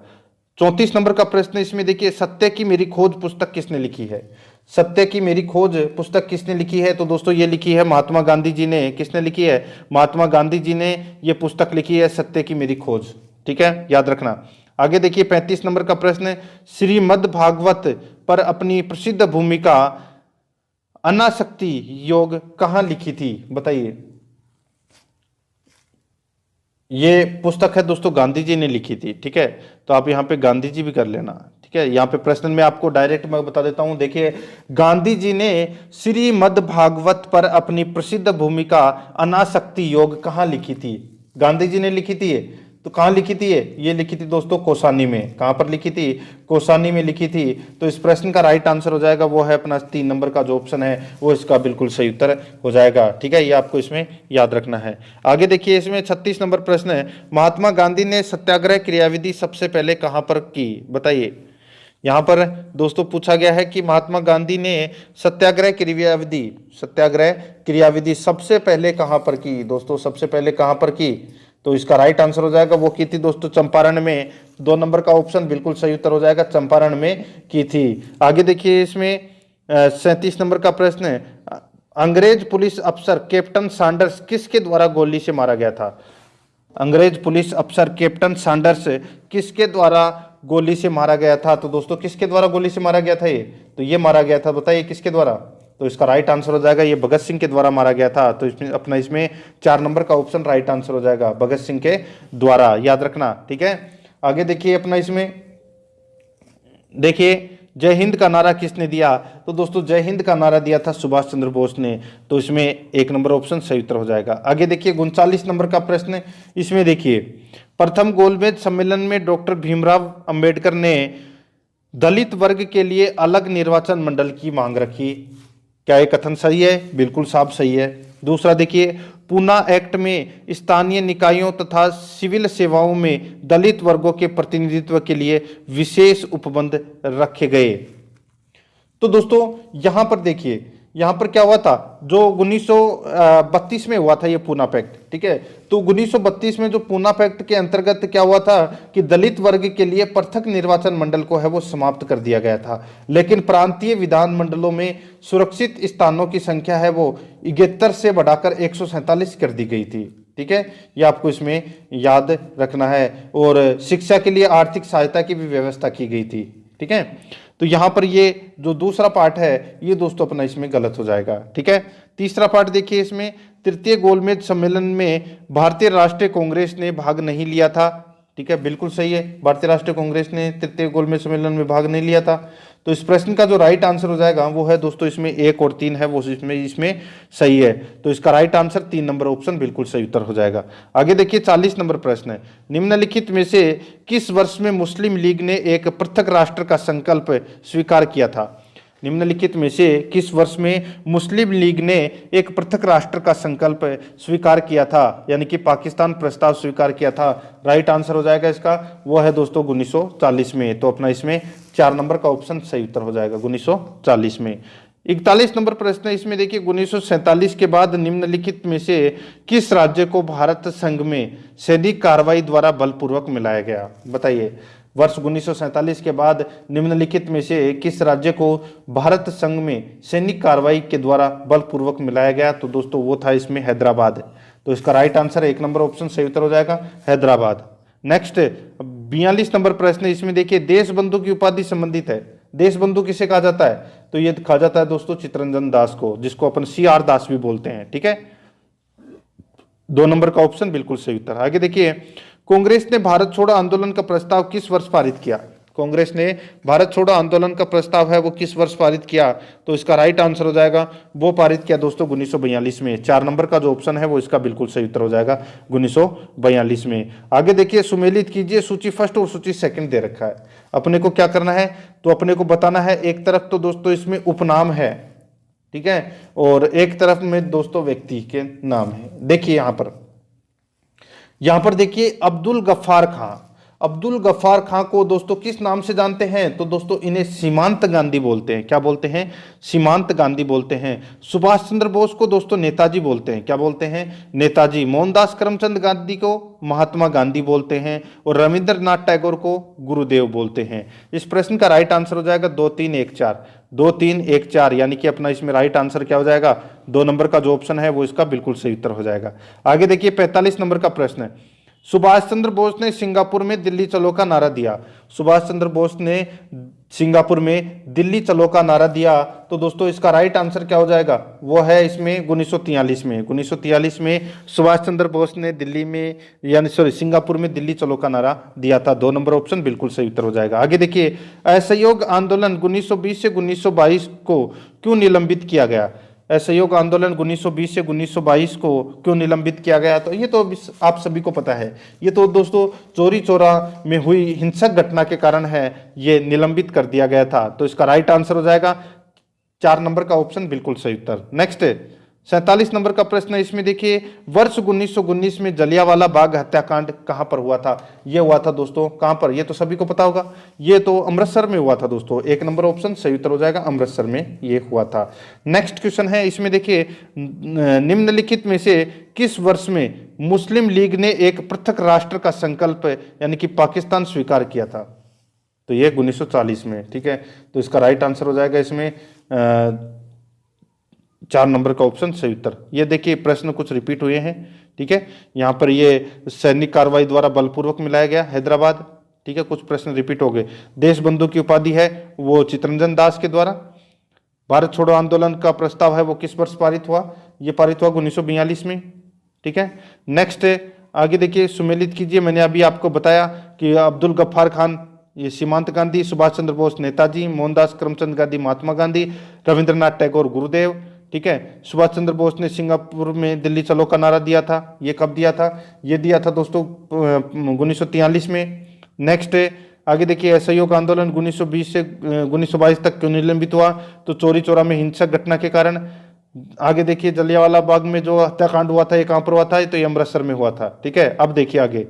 34 नंबर का प्रश्न इसमें देखिए, सत्य की मेरी खोज पुस्तक किसने लिखी है? सत्य की मेरी खोज पुस्तक किसने लिखी है? तो दोस्तों ये लिखी है महात्मा गांधी जी ने। किसने लिखी है? महात्मा गांधी जी ने ये पुस्तक लिखी है, सत्य की मेरी खोज। ठीक है, याद रखना। आगे देखिए 35 नंबर का प्रश्न, श्रीमद् भागवत पर अपनी प्रसिद्ध भूमिका अनासक्ति योग कहाँ लिखी थी? बताइए, ये पुस्तक है दोस्तों गांधी जी ने लिखी थी। ठीक है, तो आप यहाँ पे गांधी जी भी कर लेना। ठीक है, यहाँ पे प्रश्न में आपको डायरेक्ट मैं बता देता हूँ। देखिए, गांधी जी ने श्रीमद् भागवत पर अपनी प्रसिद्ध भूमिका अनासक्ति योग कहाँ लिखी थी? गांधी जी ने लिखी थी ये, तो कहाँ लिखी थी ये लिखी थी दोस्तों कौसानी में। कहाँ पर लिखी थी? कौसानी में लिखी थी। तो इस प्रश्न का राइट आंसर हो जाएगा वो है अपना 3 नंबर का जो ऑप्शन है वो इसका बिल्कुल सही उत्तर हो जाएगा। ठीक है, ये आपको इसमें याद रखना है। आगे देखिए, इसमें 36 नंबर प्रश्न है, महात्मा गांधी ने सत्याग्रह क्रियाविधि सबसे पहले कहाँ पर की? बताइए, यहाँ पर दोस्तों पूछा गया है कि महात्मा गांधी ने सत्याग्रह क्रियाविधि सबसे पहले कहाँ पर की? दोस्तों सबसे पहले कहाँ पर की? तो इसका राइट आंसर हो जाएगा वो की थी दोस्तों चंपारण में। 2 नंबर का ऑप्शन बिल्कुल सही उत्तर हो जाएगा, चंपारण में की थी। आगे देखिए, इसमें 37 नंबर का प्रश्न है, अंग्रेज पुलिस अफसर कैप्टन सैंडर्स किसके द्वारा गोली से मारा गया था? अंग्रेज पुलिस अफसर कैप्टन सैंडर्स किसके द्वारा गोली से मारा गया था? तो दोस्तों किसके द्वारा गोली से मारा गया था ये? तो ये मारा गया था, बताइए किसके द्वारा? तो इसका राइट आंसर हो जाएगा ये भगत सिंह के द्वारा मारा गया था। तो इसमें 4 नंबर का ऑप्शन राइट आंसर हो जाएगा, भगत सिंह के द्वारा, याद रखना। ठीक है, आगे देखिए अपना इसमें देखिए जय हिंद का नारा किसने दिया? तो दोस्तों जय हिंद का नारा दिया था सुभाष चंद्र बोस ने। तो इसमें 1 नंबर ऑप्शन सही उत्तर हो जाएगा। आगे देखिए 39 नंबर का प्रश्न, इसमें देखिए, प्रथम गोलमेज सम्मेलन में डॉक्टर भीमराव अंबेडकर ने दलित वर्ग के लिए अलग निर्वाचन मंडल की मांग रखी। क्या ये कथन सही है? बिल्कुल साफ सही है। दूसरा देखिए, पूना एक्ट में स्थानीय निकायों तथा सिविल सेवाओं में दलित वर्गों के प्रतिनिधित्व के लिए विशेष उपबंध रखे गए। तो दोस्तों यहां पर देखिए, यहां पर क्या हुआ था, जो 1932 में हुआ था ये पूना पैक्ट। ठीक है, तो 1932 में जो पूना पैक्ट के अंतर्गत क्या हुआ था कि दलित वर्ग के लिए पृथक निर्वाचन मंडल को है वो समाप्त कर दिया गया था, लेकिन प्रांतीय विधान मंडलों में सुरक्षित स्थानों की संख्या है वो 71 से बढ़ाकर 147 कर दी गई थी। ठीक है, ये आपको इसमें याद रखना है। और शिक्षा के लिए आर्थिक सहायता की भी व्यवस्था की गई थी। ठीक है, तो यहां पर ये जो दूसरा पार्ट है ये दोस्तों अपना इसमें गलत हो जाएगा। ठीक है, तीसरा पार्ट देखिए, इसमें तृतीय गोलमेज सम्मेलन में भारतीय राष्ट्रीय कांग्रेस ने भाग नहीं लिया था। ठीक है, बिल्कुल सही है, भारतीय राष्ट्रीय कांग्रेस ने तृतीय गोलमेज सम्मेलन में भाग नहीं लिया था। तो इस प्रश्न का जो राइट आंसर हो जाएगा वो है दोस्तों इसमें 1 और 3 है वो इसमें सही है। तो इसका राइट आंसर 3 नंबर ऑप्शन बिल्कुल सही उत्तर हो जाएगा। आगे देखिए 40 नंबर प्रश्न है, निम्नलिखित में से किस वर्ष में मुस्लिम लीग ने एक पृथक राष्ट्र का संकल्प स्वीकार किया था? निम्नलिखित में से किस वर्ष में मुस्लिम लीग ने एक पृथक राष्ट्र का संकल्प स्वीकार किया था, यानी कि पाकिस्तान प्रस्ताव स्वीकार किया था? राइट आंसर हो जाएगा इसका वो है दोस्तों 1940 में। तो अपना इसमें 4 नंबर का ऑप्शन सही उत्तर हो जाएगा 1940 में। 41 नंबर प्रश्न है, इसमें देखिए 1947 के बाद निम्नलिखित में से किस राज्य को भारत संघ में सैनिक कार्रवाई द्वारा बलपूर्वक मिलाया गया? बताइए, वर्ष 1947 के बाद निम्नलिखित में से किस राज्य को भारत संघ में सैनिक कार्रवाई के द्वारा बलपूर्वक मिलाया गया? तो दोस्तों वो था इसमें हैदराबाद। तो इसका राइट आंसर है 1 नंबर ऑप्शन सही उत्तर हो जाएगा हैदराबाद। नेक्स्ट 42 नंबर प्रश्न, इसमें देखिए देश बंधु की उपाधि संबंधित है। देश बंधु किसे कहा जाता है? तो ये कहा जाता है दोस्तों चित्तरंजन दास को, जिसको अपन CR दास भी बोलते हैं। ठीक है, 2 नंबर का ऑप्शन बिल्कुल सही उत्तर। आगे देखिए, कांग्रेस ने भारत छोड़ो आंदोलन का प्रस्ताव किस वर्ष पारित किया? कांग्रेस ने भारत छोड़ो आंदोलन का प्रस्ताव है वो किस वर्ष पारित किया? तो इसका राइट आंसर हो जाएगा वो पारित किया दोस्तों 1942 में। 4 नंबर का जो ऑप्शन है वो इसका बिल्कुल सही उत्तर हो जाएगा 1942 में। आगे देखिए, सुमेलित कीजिए, सूची फर्स्ट और सूची सेकंड दे रखा है। अपने को क्या करना है? तो अपने को बताना है, एक तरफ तो दोस्तों इसमें उपनाम है, ठीक है, और एक तरफ में दोस्तों व्यक्ति के नाम है। देखिए यहां पर देखिए अब्दुल गफ्फार खां। अब्दुल गफ्फार खां को दोस्तों किस नाम से जानते हैं? तो दोस्तों इन्हें सीमांत गांधी बोलते हैं। क्या बोलते हैं? सीमांत गांधी बोलते हैं। सुभाष चंद्र बोस को दोस्तों नेताजी बोलते हैं। क्या बोलते हैं? नेताजी। मोहनदास करमचंद गांधी को महात्मा गांधी बोलते हैं और रविंद्रनाथ टैगोर को गुरुदेव बोलते हैं। इस प्रश्न का राइट आंसर हो जाएगा 2 3 1 4। 2 3 1 4, यानी कि अपना इसमें राइट आंसर क्या हो जाएगा? 2 नंबर का जो ऑप्शन है वो इसका बिल्कुल सही उत्तर हो जाएगा। आगे देखिए 45 नंबर का प्रश्न है, सुभाष चंद्र बोस ने सिंगापुर में दिल्ली चलो का नारा दिया। सुभाष चंद्र बोस ने सिंगापुर में दिल्ली चलो का नारा दिया। तो दोस्तों इसका राइट आंसर क्या हो जाएगा? वो है इसमें 1943 में। 1943 में सुभाष चंद्र बोस ने दिल्ली में यानी सिंगापुर में दिल्ली चलो का नारा दिया था। 2 नंबर ऑप्शन बिल्कुल सही उत्तर हो जाएगा। आगे देखिए, असहयोग आंदोलन 1920 से 1922 को क्यों निलंबित किया गया? असहयोग आंदोलन 1920 से 1922 को क्यों निलंबित किया गया? तो ये तो आप सभी को पता है, ये तो दोस्तों चोरी चौरा में हुई हिंसक घटना के कारण है ये निलंबित कर दिया गया था। तो इसका राइट आंसर हो जाएगा 4 नंबर का ऑप्शन बिल्कुल सही उत्तर। नेक्स्ट 47 नंबर का प्रश्न है, इसमें देखिए वर्ष 1919 में जलियांवाला बाग हत्याकांड कहां पर हुआ था? ये हुआ था दोस्तों कहां पर? ये तो सभी को पता होगा, ये तो अमृतसर में हुआ था दोस्तों। 1 नंबर ऑप्शन सही उत्तर हो जाएगा, अमृतसर में ये हुआ था। नेक्स्ट क्वेश्चन है, इसमें देखिए निम्नलिखित में से किस वर्ष में मुस्लिम लीग ने एक पृथक राष्ट्र का संकल्प यानी कि पाकिस्तान स्वीकार किया था? तो ये 1940 में। ठीक है, तो इसका राइट आंसर हो जाएगा इसमें 4 नंबर का ऑप्शन सही उत्तर। ये देखिए प्रश्न कुछ रिपीट हुए हैं। ठीक है, यहाँ पर ये सैनिक कार्रवाई द्वारा बलपूर्वक मिलाया गया हैदराबाद। ठीक है, कुछ प्रश्न रिपीट हो गए। देश बंधु की उपाधि है वो चित्तरंजन दास के द्वारा। भारत छोड़ो आंदोलन का प्रस्ताव है वो किस वर्ष पारित हुआ? ये पारित हुआ 1942 में। ठीक है, नेक्स्ट आगे देखिए, सुमेलित कीजिए। मैंने अभी आपको बताया कि अब्दुल गफ्फार खान ये सीमांत गांधी, सुभाष चंद्र बोस नेताजी, मोहनदास करमचंद गांधी महात्मा गांधी, रविंद्रनाथ टैगोर गुरुदेव। ठीक है, सुभाष चंद्र बोस ने सिंगापुर में दिल्ली चलो का नारा दिया था। ये कब दिया था? ये दिया था दोस्तों 1943 में। नेक्स्ट आगे देखिए, असहयोग आंदोलन 1920 से 1922 तक क्यों निलंबित हुआ? तो चोरी चोरा में हिंसक घटना के कारण। आगे देखिए, जलियांवाला बाग में जो हत्याकांड हुआ था ये कहां पर हुआ था? तो ये अमृतसर में हुआ था। ठीक है, अब देखिए आगे,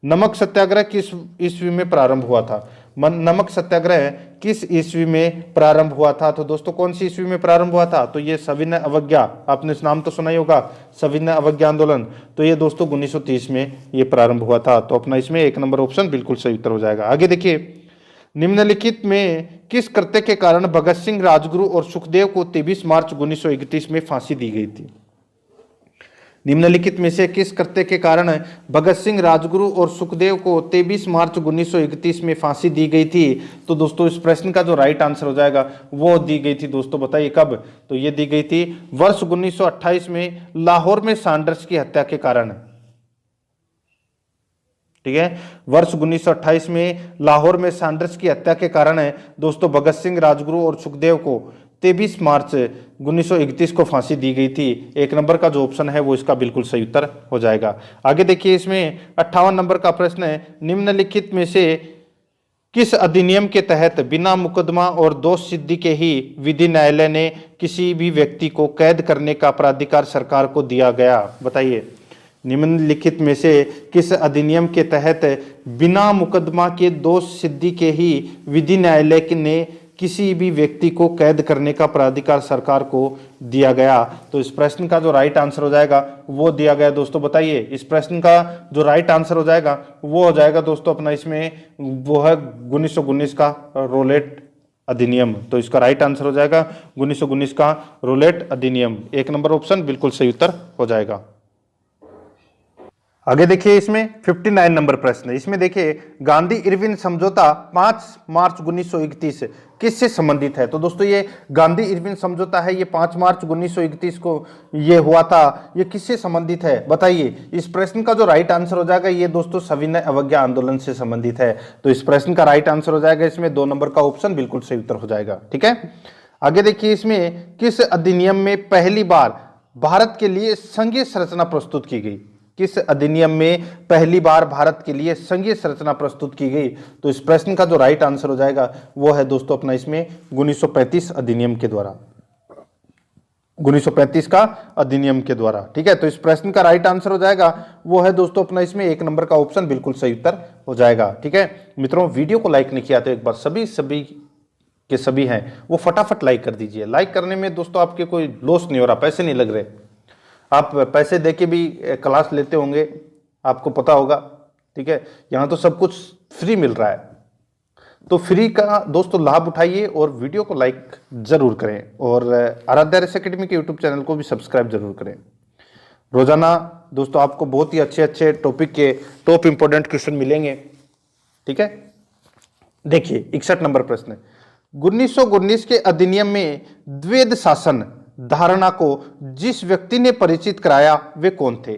नमक सत्याग्रह किस ईस्वी में प्रारंभ हुआ था? नमक सत्याग्रह किस ईस्वी में प्रारंभ हुआ था? तो दोस्तों कौन सी ईस्वी में प्रारंभ हुआ था? तो ये सविनय अवज्ञा, आपने इस नाम तो सुना ही होगा, सविनय अवज्ञा आंदोलन। तो ये दोस्तों 1930 में ये प्रारंभ हुआ था। तो अपना इसमें 1 नंबर ऑप्शन बिल्कुल सही उत्तर हो जाएगा। आगे देखिए, निम्नलिखित में किस कृत्य के कारण भगत सिंह, राजगुरु और सुखदेव को 23 मार्च 1931 में फांसी दी गई थी? निम्नलिखित में से किस कृत्य के कारण भगत सिंह, राजगुरु और सुखदेव को 23 मार्च 1931 में फांसी दी गई थी? तो दोस्तों इस प्रश्न का जो राइट आंसर हो जाएगा वो दी गई थी दोस्तों, बताइए कब? तो ये दी गई थी वर्ष 1928 में लाहौर में सैंडर्स की हत्या के कारण। ठीक है, वर्ष 1928 में लाहौर में सैंडर्स की हत्या के कारण दोस्तों भगत सिंह, राजगुरु और सुखदेव को 23 मार्च 1931 को फांसी दी गई थी। 1 नंबर का जो ऑप्शन है वो इसका बिल्कुल सही उत्तर हो जाएगा। आगे देखिए, इसमें 58 नंबर का प्रश्न है, निम्नलिखित में से किस अधिनियम के तहत बिना मुकदमा और दोष सिद्धि के ही विधि न्यायालय ने किसी भी व्यक्ति को कैद करने का प्राधिकार सरकार को दिया गया? बताइए, निम्नलिखित में से किस अधिनियम के तहत बिना मुकदमा के दोष सिद्धि के ही विधि न्यायालय ने किसी भी व्यक्ति को कैद करने का प्राधिकार सरकार को दिया गया। तो इस प्रश्न का जो राइट आंसर हो जाएगा वो दिया गया दोस्तों। बताइए इस प्रश्न का जो राइट आंसर हो जाएगा वो हो जाएगा दोस्तों अपना इसमें वो है 1919 का रोलेट अधिनियम। तो इसका राइट आंसर हो जाएगा 1919 का रोलेट अधिनियम। 1 नंबर ऑप्शन बिल्कुल सही उत्तर हो जाएगा। आगे देखिए इसमें 59 नंबर प्रश्न है। इसमें देखिए गांधी इरविन समझौता 5 मार्च 1931 किससे संबंधित है। तो दोस्तों ये गांधी इरविन समझौता है, ये 5 मार्च 1931 को ये हुआ था। ये किससे संबंधित है बताइए। इस प्रश्न का जो राइट आंसर हो जाएगा ये दोस्तों सविनय अवज्ञा आंदोलन से संबंधित है। तो इस प्रश्न का राइट आंसर हो जाएगा इसमें 2 नंबर का ऑप्शन बिल्कुल सही उत्तर हो जाएगा। ठीक है, आगे देखिए इसमें किस अधिनियम में पहली बार भारत के लिए संघीय संरचना प्रस्तुत की गई। किस अधिनियम में पहली बार भारत के लिए संघीय संरचना प्रस्तुत की गई। तो इस प्रश्न का जो राइट आंसर हो जाएगा वो है दोस्तों अपना इसमें 1935 अधिनियम के द्वारा, 1935 का अधिनियम के द्वारा। ठीक है, तो इस प्रश्न का राइट आंसर हो जाएगा वो है दोस्तों अपना इसमें 1 नंबर का ऑप्शन बिल्कुल सही उत्तर हो जाएगा। ठीक है मित्रों, वीडियो को लाइक नहीं किया तो एक बार सभी के सभी हैं वो फटाफट लाइक कर दीजिए। लाइक करने में दोस्तों आपके कोई लॉस नहीं हो रहा, पैसे नहीं लग रहे। आप पैसे देके भी क्लास लेते होंगे, आपको पता होगा। ठीक है, यहाँ तो सब कुछ फ्री मिल रहा है। तो फ्री का दोस्तों लाभ उठाइए और वीडियो को लाइक जरूर करें और आराध्या रेस एकेडमी के यूट्यूब चैनल को भी सब्सक्राइब जरूर करें। रोजाना दोस्तों आपको बहुत ही अच्छे अच्छे टॉपिक के टॉप इंपोर्टेंट क्वेश्चन मिलेंगे। ठीक है, देखिए 61 नंबर प्रश्न है। 1919 के अधिनियम में द्वैध शासन धारणा को जिस व्यक्ति ने परिचित कराया वे कौन थे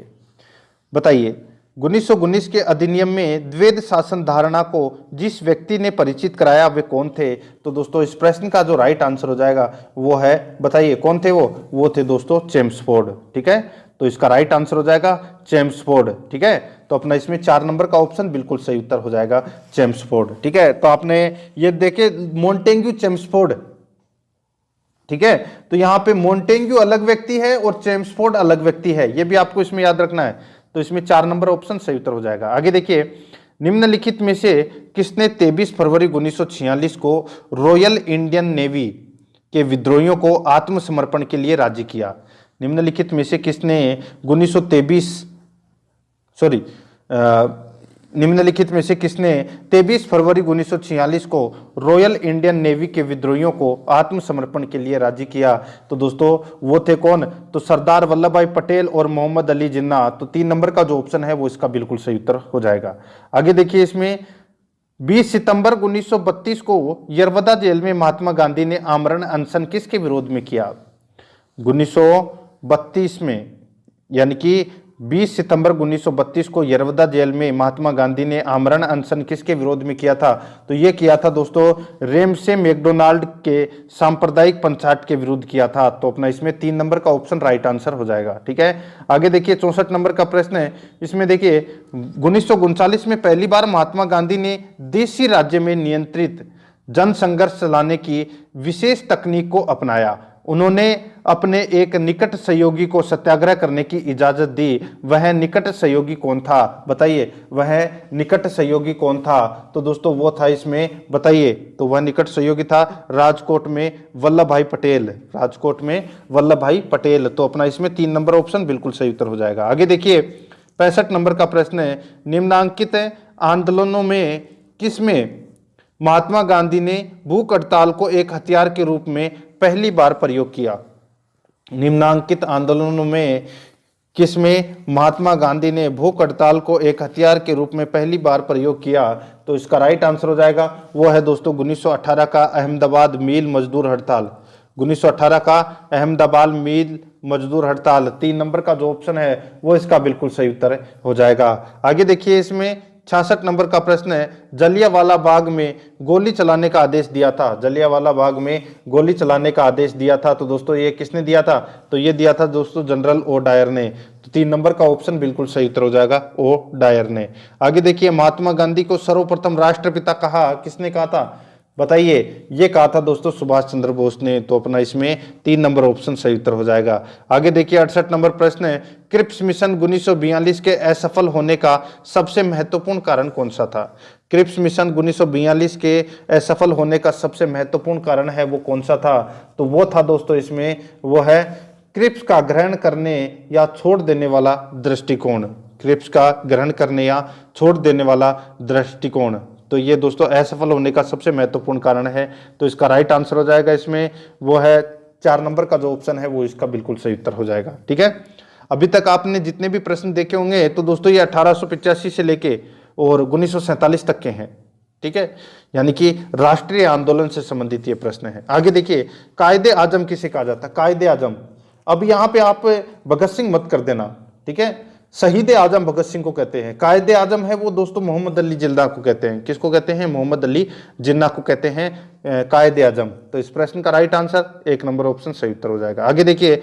बताइए। 1919 के अधिनियम में द्वैध शासन धारणा को जिस व्यक्ति ने परिचित कराया वे कौन थे। तो दोस्तों इस प्रश्न का जो राइट आंसर हो जाएगा वो है, बताइए कौन थे वो थे दोस्तों चेम्सफोर्ड। ठीक है, तो इसका राइट आंसर हो जाएगा चेम्सफोर्ड। ठीक है, तो अपना इसमें 4 नंबर का ऑप्शन बिल्कुल सही उत्तर हो जाएगा चेम्सफोर्ड। ठीक है, तो आपने ये देखे मोंटेग्यू चेम्सफोर्ड। ठीक है, तो यहां पे मोंटेग्यू अलग व्यक्ति है और चेम्सफोर्ड अलग व्यक्ति है, ये भी आपको इसमें याद रखना है। तो इसमें 4 नंबर ऑप्शन सही उत्तर हो जाएगा। आगे देखिए निम्नलिखित में से किसने 23 फरवरी 1946 को रॉयल इंडियन नेवी के विद्रोहियों को आत्मसमर्पण के लिए राजी किया। निम्नलिखित में से किसने निम्नलिखित में से किसने 23 फरवरी 1946 को रॉयल इंडियन नेवी के विद्रोहियों को आत्मसमर्पण के लिए राजी किया। तो दोस्तों वो थे कौन, तो सरदार वल्लभ भाई पटेल और मोहम्मद अली जिन्ना। तो 3 नंबर का जो ऑप्शन है वो इसका बिल्कुल सही उत्तर हो जाएगा। आगे देखिए इसमें 20 सितंबर 1932 को यरवदा जेल में महात्मा गांधी ने आमरण अनशन किसके विरोध में किया। 1932 में यानी कि 20 सितंबर 1932 को यरवदा जेल में महात्मा गांधी ने आमरण अनशन किसके विरोध में किया था। तो ये किया था दोस्तों रेमसे मैकडोनाल्ड के सांप्रदायिक पंचायत के विरुद्ध किया था। तो अपना इसमें 3 नंबर का ऑप्शन राइट आंसर हो जाएगा। ठीक है, आगे देखिए 64 नंबर का प्रश्न है। इसमें देखिए 1939 में पहली बार महात्मा गांधी ने देशी राज्य में नियंत्रित जन संघर्ष चलाने की विशेष तकनीक को अपनाया। उन्होंने अपने एक निकट सहयोगी को सत्याग्रह करने की इजाजत दी। वह निकट सहयोगी कौन था बताइए, वह निकट सहयोगी कौन था। तो दोस्तों वो था इसमें, बताइए, तो वह निकट सहयोगी था राजकोट में वल्लभ भाई पटेल, राजकोट में वल्लभ भाई पटेल। तो अपना इसमें 3 नंबर ऑप्शन बिल्कुल सही उत्तर हो जाएगा। आगे देखिए 65 नंबर का प्रश्न है। निम्नांकित आंदोलनों में किसमें महात्मा गांधी ने भूख हड़ताल को एक हथियार के रूप में पहली बार प्रयोग किया। निम्नांकित आंदोलनों में किसमें महात्मा गांधी ने भूख हड़ताल को एक हथियार के रूप में पहली बार प्रयोग किया। तो इसका राइट आंसर हो जाएगा वो है दोस्तों 1918 का अहमदाबाद मिल मजदूर हड़ताल। 1918 का अहमदाबाद मिल मजदूर हड़ताल। 3 नंबर का जो ऑप्शन है वो इसका बिल्कुल सही उत्तर हो जाएगा। आगे देखिए इसमें 66 नंबर का प्रश्न है। जलियांवाला बाग में गोली चलाने का आदेश दिया था। जलियांवाला बाग में गोली चलाने का आदेश दिया था। तो दोस्तों ये किसने दिया था, तो ये दिया था दोस्तों जनरल ओ डायर ने। तो 3 नंबर का ऑप्शन बिल्कुल सही उत्तर हो जाएगा, ओ डायर ने। आगे देखिए महात्मा गांधी को सर्वप्रथम राष्ट्रपिता कहा, किसने कहा था बताइए, ये कहा था दोस्तों सुभाष चंद्र बोस ने। तो अपना इसमें 3 नंबर ऑप्शन सही उत्तर हो जाएगा। आगे देखिए 68 नंबर प्रश्न है। क्रिप्स मिशन 1942 के असफल होने का सबसे महत्वपूर्ण कारण कौन सा था। क्रिप्स मिशन 1942 के असफल होने का सबसे महत्वपूर्ण कारण है वो कौन सा था? तो वो था दोस्तों इसमें, वो है क्रिप्स का ग्रहण करने या छोड़ देने वाला दृष्टिकोण। क्रिप्स का ग्रहण करने या छोड़ देने वाला दृष्टिकोण, तो ये दोस्तों असफल होने का सबसे महत्वपूर्ण कारण है। तो इसका राइट आंसर हो जाएगा इसमें वो है 4 नंबर का जो ऑप्शन है वो इसका बिल्कुल सही उत्तर हो जाएगा। ठीक है, अभी तक आपने जितने भी प्रश्न देखे होंगे तो दोस्तों ये 1885 से लेके और 1947 तक के हैं। ठीक है, यानी कि राष्ट्रीय आंदोलन से संबंधित ये प्रश्न है। आगे देखिए, कायदे आजम किसे कहा जाता है? कायदे आजम, अब यहां पे आप भगत सिंह मत कर देना। ठीक है, शहीद आजम भगत सिंह को कहते हैं। कायदे आजम है वो दोस्तों मोहम्मद अली जिन्ना को कहते हैं। किसको कहते हैं? मोहम्मद अली जिन्ना को कहते हैं कायदे आजम। तो इस प्रश्न का राइट आंसर 1 नंबर ऑप्शन सही उत्तर हो जाएगा। आगे देखिए,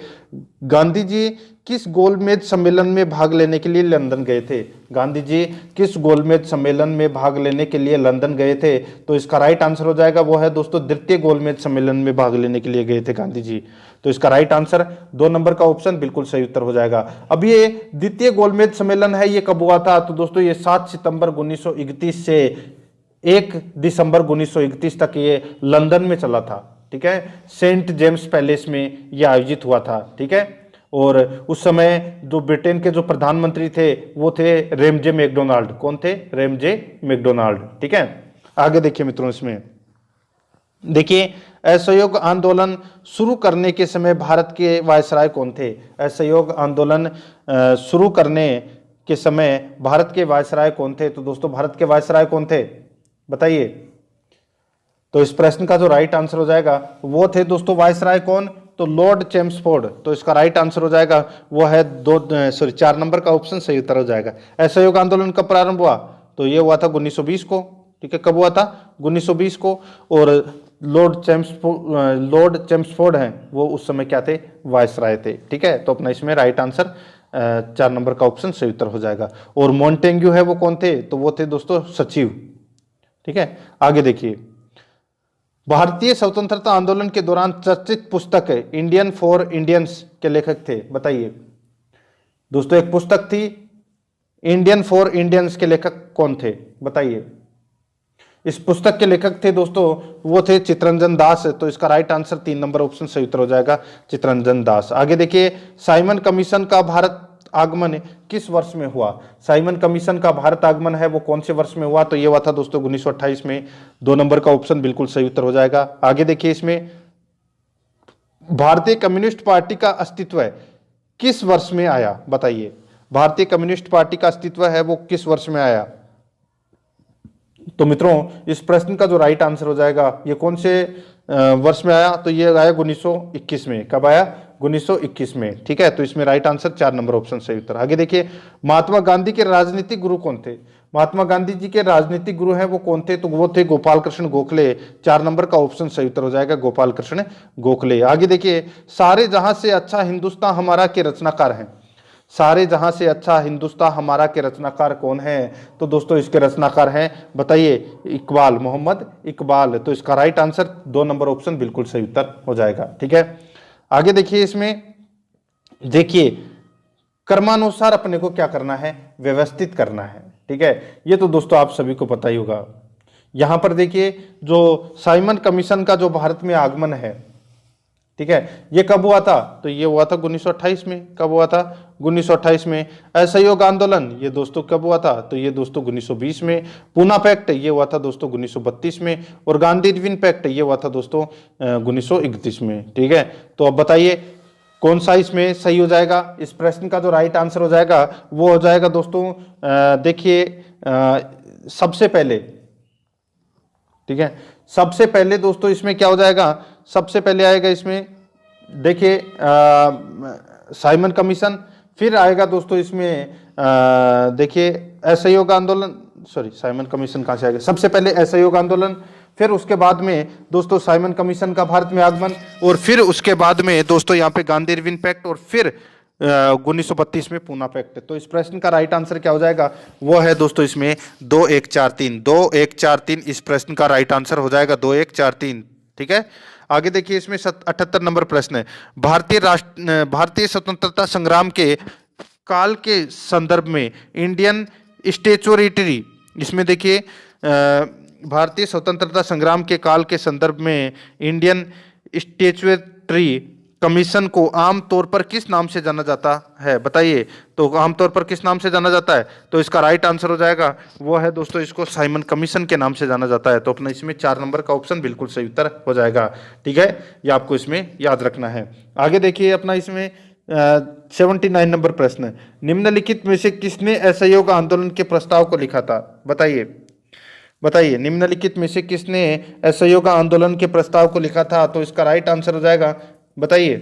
गांधी जी किस गोलमेज सम्मेलन में भाग लेने के लिए लंदन गए थे? गांधी जी किस गोलमेज सम्मेलन में भाग लेने के लिए लंदन गए थे? तो इसका राइट आंसर हो जाएगा वो है दोस्तों द्वितीय गोलमेज सम्मेलन में भाग लेने के लिए गए थे गांधी जी। तो इसका राइट आंसर 2 नंबर का ऑप्शन बिल्कुल सही उत्तर हो जाएगा। अब ये द्वितीय गोलमेज सम्मेलन है, ये कब हुआ था? तो दोस्तों ये 7 सितंबर 1931 से 1 दिसंबर 1931 तक ये लंदन में चला था। ठीक है, सेंट जेम्स पैलेस में ये आयोजित हुआ था। ठीक है, और उस समय जो ब्रिटेन के जो प्रधानमंत्री थे वो थे रेमजे मैकडोनाल्ड। कौन थे? Ramsay MacDonald. ठीक है, आगे देखिए मित्रों, इसमें देखिए असहयोग आंदोलन शुरू करने के समय भारत के वायसराय कौन थे? असहयोग आंदोलन शुरू करने के समय भारत के वायसराय कौन थे? तो दोस्तों भारत के वायसराय कौन थे बताइए? तो इस प्रश्न का जो राइट आंसर हो जाएगा वो थे दोस्तों वायसराय कौन? तो लॉर्ड चेम्सफोर्ड। तो इसका राइट आंसर हो जाएगा वो है 4 नंबर का ऑप्शन सही उत्तर हो जाएगा। असहयोग आंदोलन कब प्रारंभ हुआ? तो ये हुआ था 1920 को। ठीक है, कब हुआ था? 1920 को। और लॉर्ड चेम्सफोर्ड हैं वो उस समय क्या थे? वायसराय थे। ठीक है, तो अपना इसमें राइट आंसर 4 नंबर का ऑप्शन सही उत्तर हो जाएगा। और मॉन्टेग्यू है वो कौन थे? तो वो थे दोस्तों सचिव। ठीक है, आगे देखिए, भारतीय स्वतंत्रता आंदोलन के दौरान चर्चित पुस्तक है इंडियन फॉर इंडियंस के लेखक थे बताइए? दोस्तों एक पुस्तक थी इंडियन फॉर इंडियंस के लेखक कौन थे बताइए? इस पुस्तक के लेखक थे दोस्तों वो थे चित्तरंजन दास। तो इसका राइट आंसर 3 नंबर ऑप्शन सही उत्तर हो जाएगा, चित्तरंजन दास। आगे देखिए, साइमन कमीशन का भारत आगमन किस वर्ष में हुआ? साइमन कमीशन का भारत आगमन है वो कौन से वर्ष में हुआ? तो ये हुआ था दोस्तों 1928 में। 2 नंबर का ऑप्शन बिल्कुल सही उत्तर हो जाएगा। आगे देखिए, इसमें भारतीय कम्युनिस्ट पार्टी का अस्तित्व किस वर्ष में आया बताइए? भारतीय कम्युनिस्ट पार्टी का अस्तित्व है वो किस वर्ष में आया? तो मित्रों इस प्रश्न का जो राइट आंसर हो जाएगा ये कौन से वर्ष में आया? तो ये आया 1921 में। कब आया? 1921 में। ठीक है, तो इसमें राइट आंसर 4 नंबर ऑप्शन सही उत्तर। आगे देखिए, महात्मा गांधी के राजनीतिक गुरु कौन थे? महात्मा गांधी जी के राजनीतिक गुरु हैं वो कौन थे? तो वो थे गोपाल कृष्ण गोखले। 4 नंबर का ऑप्शन सही उत्तर हो जाएगा, गोपाल कृष्ण गोखले। आगे देखिए, सारे जहां से अच्छा हिंदुस्तान हमारा के रचनाकार हैं। सारे जहां से अच्छा हिंदुस्तान हमारा के रचनाकार कौन है? तो दोस्तों इसके रचनाकार हैं बताइए? इकबाल, मोहम्मद इकबाल। तो इसका राइट आंसर 2 नंबर ऑप्शन बिल्कुल सही उत्तर हो जाएगा। ठीक है, आगे देखिए, इसमें देखिए क्रमानुसार अपने को क्या करना है? व्यवस्थित करना है। ठीक है, ये तो दोस्तों आप सभी को पता ही होगा। यहां पर देखिए, जो साइमन कमीशन का जो भारत में आगमन है, ठीक है, ये कब हुआ था? तो ये हुआ था 1928 में। कब हुआ था? 1928 में। असहयोग आंदोलन ये दोस्तों कब हुआ था? तो ये दोस्तों 1920 में। पूना पैक्ट ये हुआ था दोस्तों 1932 में। और गांधी इरविन पैक्ट ये हुआ था दोस्तों 1931 में। ठीक है, तो अब बताइए कौन सा इसमें सही हो जाएगा? इस प्रश्न का जो राइट आंसर हो जाएगा वो हो जाएगा दोस्तों देखिए सबसे पहले। ठीक है, सबसे पहले दोस्तों इसमें क्या हो जाएगा? सबसे पहले आएगा इसमें देखिए साइमन कमीशन, फिर आएगा दोस्तों इसमें देखिए असहयोग आंदोलन। सॉरी, साइमन कमीशन कहां से आएगा? सबसे पहले असहयोग आंदोलन, फिर उसके बाद में दोस्तों साइमन कमीशन का भारत में आगमन, और फिर उसके बाद में दोस्तों यहाँ पे गांधी इरविन पैक्ट, और फिर 1932 में पूना पैक्ट। तो इस प्रश्न का राइट आंसर क्या हो जाएगा? वो है दोस्तों इसमें 2143। 2143 इस प्रश्न का राइट आंसर हो जाएगा, 2143। ठीक है, आगे देखिए, इसमें 78 नंबर प्रश्न है, भारतीय स्वतंत्रता संग्राम के काल के संदर्भ में इंडियन स्टैट्यूटरी, इसमें देखिए भारतीय स्वतंत्रता संग्राम के काल के संदर्भ में इंडियन स्टैट्यूटरी कमीशन को आमतौर पर किस नाम से जाना जाता है, बताइए। तो आमतौर पर किस नाम से जाना जाता है, तो इसका राइट आंसर हो जाएगा वो है दोस्तों, इसको साइमन कमीशन के नाम से जाना जाता है। तो अपना इसमें 4 नंबर का ऑप्शन बिल्कुल सही उत्तर हो जाएगा। ठीक है, ये आपको इसमें याद रखना है। आगे देखिए अपना इसमें 79 नंबर प्रश्न, निम्नलिखित में से किसने असहयोग आंदोलन के प्रस्ताव को लिखा था, बताइए। बताइए निम्नलिखित में से किसने असहयोग आंदोलन के प्रस्ताव को लिखा था, तो इसका राइट आंसर हो जाएगा, बताइए।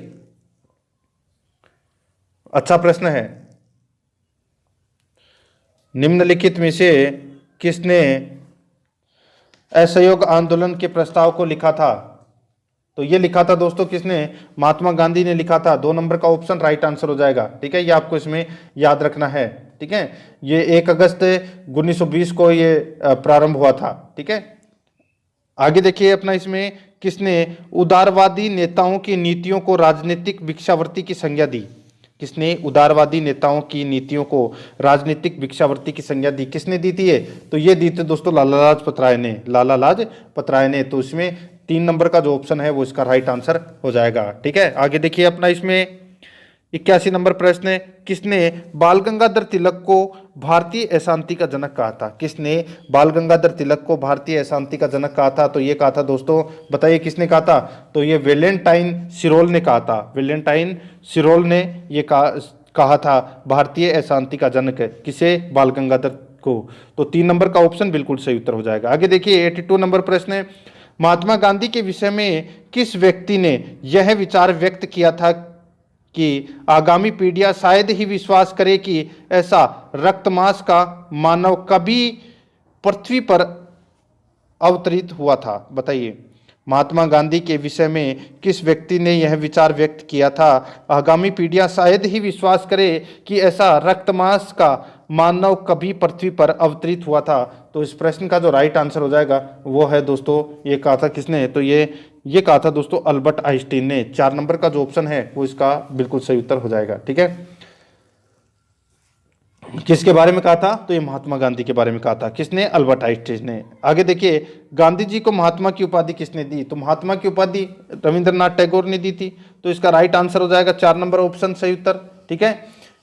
अच्छा प्रश्न है। निम्नलिखित में से किसने असहयोग आंदोलन के प्रस्ताव को लिखा था, तो ये लिखा था दोस्तों किसने, महात्मा गांधी ने लिखा था। 2 नंबर का ऑप्शन राइट आंसर हो जाएगा। ठीक है, ये आपको इसमें याद रखना है। ठीक है, ये 1 अगस्त 1920 को ये प्रारंभ हुआ था। ठीक है, आगे देखिए अपना इसमें किसने उदारवादी नेताओं की नीतियों को राजनीतिक भिक्षावृत्ति की संज्ञा दी, किसने उदारवादी नेताओं की नीतियों को राजनीतिक भिक्षावृत्ति की संज्ञा दी, किसने दी थी ये, तो ये दी थी दोस्तों लाला लाजपत राय ने, लाला लाजपत राय ने। तो इसमें 3 नंबर का जो ऑप्शन है वो इसका राइट आंसर हो जाएगा। ठीक है, आगे देखिए अपना इसमें 81 नंबर प्रश्न है, किसने बाल गंगाधर तिलक को भारतीय अशांति का जनक कहा था, किसने बाल गंगाधर तिलक को भारतीय अशांति का जनक कहा था, तो ये कहा था दोस्तों, बताइए किसने कहा था, तो ये वेलेंटाइन सिरोल ने कहा था। वेलेंटाइन सिरोल ने ये कहा था भारतीय अशांति का जनक, किसे, बाल गंगाधर को। तो 3 नंबर का ऑप्शन बिल्कुल सही उत्तर हो जाएगा। आगे देखिए 82 नंबर प्रश्न है, महात्मा गांधी के विषय में किस व्यक्ति ने यह विचार व्यक्त किया था कि आगामी पीढ़ियां शायद ही विश्वास करे कि ऐसा रक्तमांस का मानव कभी पृथ्वी पर अवतरित हुआ था, बताइए। महात्मा गांधी के विषय में किस व्यक्ति ने यह विचार व्यक्त किया था, आगामी पीढ़ियां शायद ही विश्वास करे कि ऐसा रक्तमांस का मानव कभी पृथ्वी पर अवतरित हुआ था। तो इस प्रश्न का जो राइट आंसर हो जाएगा वो है दोस्तों, ये कहा था किसने, तो ये कहा था दोस्तों अल्बर्ट आइंस्टीन ने। 4 नंबर का जो ऑप्शन है वो इसका बिल्कुल सही उत्तर हो जाएगा। ठीक है, किसके बारे में कहा था, तो ये महात्मा गांधी के बारे में कहा था, किसने, अल्बर्ट आइंस्टीन ने। आगे देखिए गांधी जी को महात्मा की उपाधि किसने दी, तो महात्मा की उपाधि रविंद्रनाथ टैगोर ने दी थी। तो इसका राइट आंसर हो जाएगा 4 नंबर ऑप्शन सही उत्तर। ठीक है,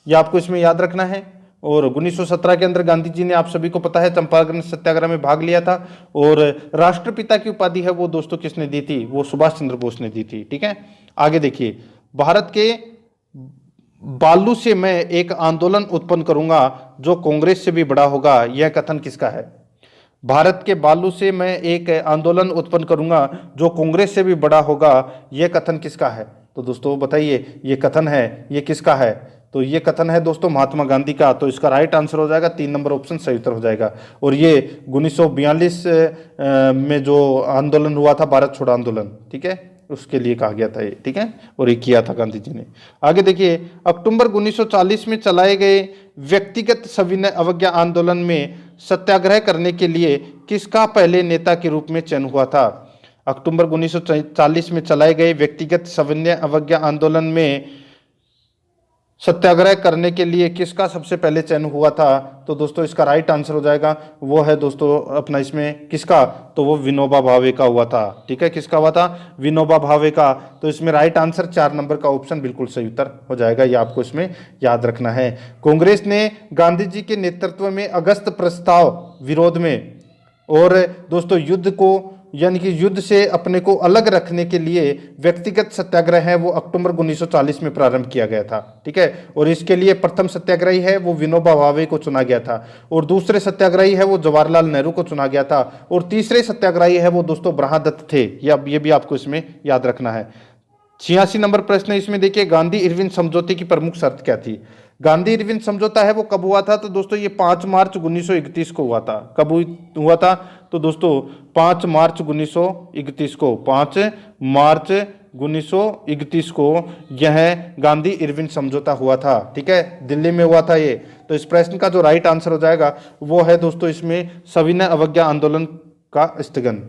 ये आपको इसमें याद रखना है। और 1917 के अंदर गांधी जी ने, आप सभी को पता है, चंपारण सत्याग्रह में भाग लिया था। और राष्ट्रपिता की उपाधि है वो दोस्तों किसने दी थी, वो सुभाष चंद्र बोस ने दी थी। ठीक है, आगे देखिए, भारत के बालू से मैं एक आंदोलन उत्पन्न करूंगा जो कांग्रेस से भी बड़ा होगा, यह कथन किसका है। भारत के बालू से मैं एक आंदोलन उत्पन्न करूंगा जो कांग्रेस से भी बड़ा होगा, यह कथन किसका है, तो दोस्तों बताइए ये कथन है, ये किसका है, तो ये कथन है दोस्तों महात्मा गांधी का। तो इसका राइट आंसर हो जाएगा 3 नंबर ऑप्शन सही उत्तर हो जाएगा। और ये 1942 में जो आंदोलन हुआ था, भारत छोड़ो आंदोलन, ठीक है, उसके लिए कहा गया था ये। ठीक है, और ये किया था गांधी जी ने। आगे देखिए, अक्टूबर 1940 में चलाए गए व्यक्तिगत सविनय अवज्ञा आंदोलन में सत्याग्रह करने के लिए किसका पहले नेता के रूप में चयन हुआ था। अक्टूबर 1940 में चलाए गए व्यक्तिगत सविनय अवज्ञा आंदोलन में सत्याग्रह करने के लिए किसका सबसे पहले चयन हुआ था, तो दोस्तों इसका राइट आंसर हो जाएगा वो है दोस्तों अपना इसमें किसका, तो वो विनोबा भावे का हुआ था। ठीक है, किसका हुआ था, विनोबा भावे का। तो इसमें राइट आंसर 4 नंबर का ऑप्शन बिल्कुल सही उत्तर हो जाएगा, ये आपको इसमें याद रखना है। कांग्रेस ने गांधी जी के नेतृत्व में अगस्त प्रस्ताव विरोध में और दोस्तों युद्ध को, यानी कि युद्ध से अपने को अलग रखने के लिए व्यक्तिगत सत्याग्रह है वो अक्टूबर 1940 में प्रारंभ किया गया था। ठीक है, और इसके लिए प्रथम सत्याग्रही है वो विनोबा भावे को चुना गया था, और दूसरे सत्याग्रही है वो जवाहरलाल नेहरू को चुना गया था, और तीसरे सत्याग्रही है वो दोस्तों ब्रह्मदत्त थे। ये भी आपको इसमें याद रखना है। 86 नंबर प्रश्न है, इसमें देखिए गांधी इरविन समझौते की प्रमुख शर्त क्या थी। गांधी इरविन समझौता है वो कब हुआ था, तो दोस्तों ये 5 मार्च 1931 को हुआ था। कब हुआ था, तो दोस्तों 5 मार्च 1931 को, 5 मार्च 1931 को यह गांधी इरविन समझौता हुआ था। ठीक है, दिल्ली में हुआ था ये। तो इस प्रश्न का जो राइट आंसर हो जाएगा वो है दोस्तों इसमें सविनय अवज्ञा आंदोलन का स्थगन।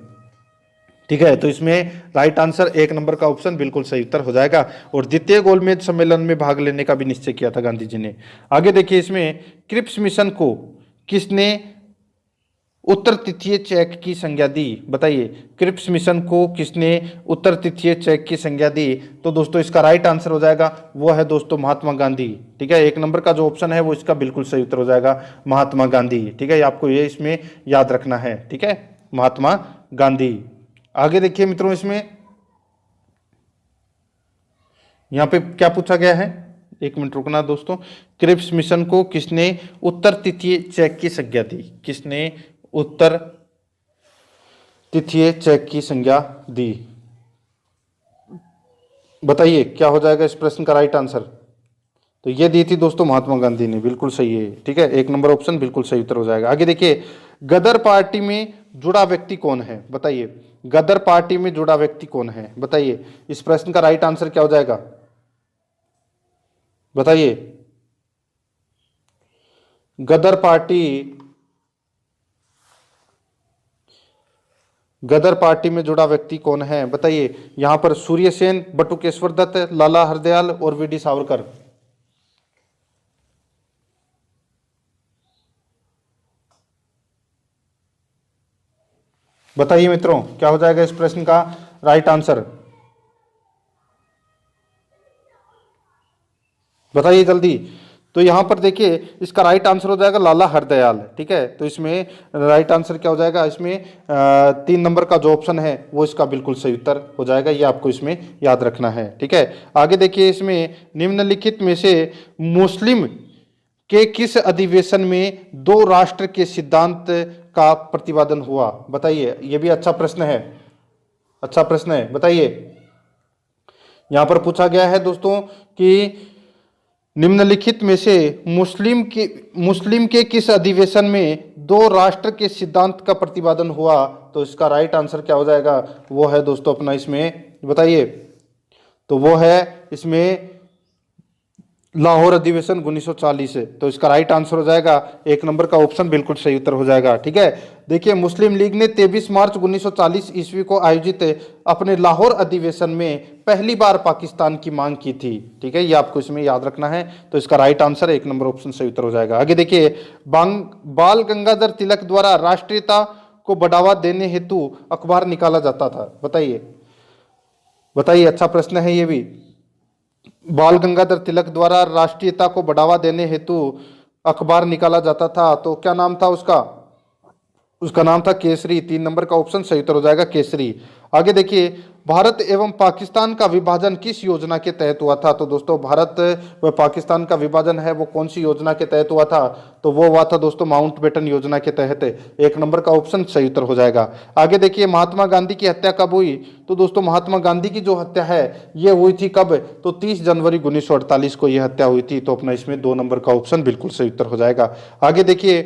ठीक है, तो इसमें राइट आंसर 1 नंबर का ऑप्शन बिल्कुल सही उत्तर हो जाएगा। और द्वितीय गोलमेज सम्मेलन में भाग लेने का भी निश्चय किया था गांधी जी ने। आगे देखिए, इसमें क्रिप्स मिशन को किसने उत्तर तिथीय चेक की संज्ञा दी? बताइए, क्रिप्स मिशन को किसने उत्तर तिथीय चेक की संज्ञा दी? तो दोस्तों इसका राइट आंसर हो जाएगा वो है दोस्तों महात्मा गांधी। ठीक है, एक नंबर का जो ऑप्शन है वो इसका बिल्कुल सही उत्तर हो जाएगा महात्मा गांधी। ठीक है, आपको ये इसमें याद रखना है। ठीक है, महात्मा गांधी। आगे देखिए मित्रों, इसमें यहां पे क्या पूछा गया है, एक मिनट रुकना दोस्तों। क्रिप्स मिशन को किसने उत्तर तिथीय चेक की संज्ञा दी? किसने उत्तर तिथीय चेक की संज्ञा दी? बताइए क्या हो जाएगा इस प्रश्न का राइट आंसर? तो ये दी थी दोस्तों महात्मा गांधी ने, बिल्कुल सही है। ठीक है, एक नंबर ऑप्शन बिल्कुल सही उत्तर हो जाएगा। आगे देखिए, गदर पार्टी में जुड़ा व्यक्ति कौन है? बताइए, गदर पार्टी में जुड़ा व्यक्ति कौन है? बताइए, इस प्रश्न का राइट आंसर क्या हो जाएगा? बताइए, गदर पार्टी में जुड़ा व्यक्ति कौन है? बताइए, यहां पर सूर्य सेन, बटुकेश्वर दत्त, लाला हरदयाल और वीडी सावरकर। बताइए मित्रों, क्या हो जाएगा इस प्रश्न का राइट आंसर? बताइए जल्दी। तो यहां पर देखिए इसका राइट आंसर हो जाएगा लाला हरदयाल। ठीक है, तो इसमें राइट आंसर क्या हो जाएगा? इसमें 3 नंबर का जो ऑप्शन है वो इसका बिल्कुल सही उत्तर हो जाएगा। ये आपको इसमें याद रखना है। ठीक है, आगे देखिए, इसमें निम्नलिखित में से मुस्लिम के किस अधिवेशन में दो राष्ट्र के सिद्धांत का प्रतिपादन हुआ? बताइए, ये भी अच्छा प्रश्न है, अच्छा प्रश्न है। बताइए, यहां पर पूछा गया है दोस्तों कि निम्नलिखित में से मुस्लिम के किस अधिवेशन में दो राष्ट्र के सिद्धांत का प्रतिपादन हुआ? तो इसका राइट आंसर क्या हो जाएगा? वो है दोस्तों अपना इसमें, बताइए, तो वो है इसमें लाहौर अधिवेशन 1940 है। तो इसका राइट आंसर हो जाएगा एक नंबर का ऑप्शन बिल्कुल सही उत्तर हो जाएगा। ठीक है, देखिए, मुस्लिम लीग ने 23 मार्च 1940 ईस्वी को आयोजित अपने लाहौर अधिवेशन में पहली बार पाकिस्तान की मांग की थी। ठीक है, ये आपको इसमें याद रखना है। तो इसका राइट आंसर एक नंबर ऑप्शन सही उत्तर हो जाएगा। आगे देखिए, बाल गंगाधर तिलक द्वारा राष्ट्रीयता को बढ़ावा देने हेतु अखबार निकाला जाता था। बताइए, बताइए, अच्छा प्रश्न है ये भी। बाल गंगाधर तिलक द्वारा राष्ट्रीयता को बढ़ावा देने हेतु अखबार निकाला जाता था, तो क्या नाम था उसका? उसका नाम था केसरी। 3 नंबर का ऑप्शन सही उत्तर हो जाएगा केसरी। आगे देखिए, भारत एवं पाकिस्तान का विभाजन किस योजना के तहत हुआ था? तो दोस्तों भारत व पाकिस्तान का विभाजन है वो कौन सी योजना के तहत हुआ था? तो वो हुआ था दोस्तों माउंटबेटन योजना के तहत। एक नंबर का ऑप्शन सही उत्तर हो जाएगा। आगे देखिए, महात्मा गांधी की हत्या कब हुई? तो दोस्तों महात्मा गांधी की जो हत्या है ये हुई थी कब? तो 30 जनवरी 1948 को यह हत्या हुई थी। तो अपना इसमें 2 नंबर का ऑप्शन बिल्कुल सही उत्तर हो जाएगा। आगे देखिए,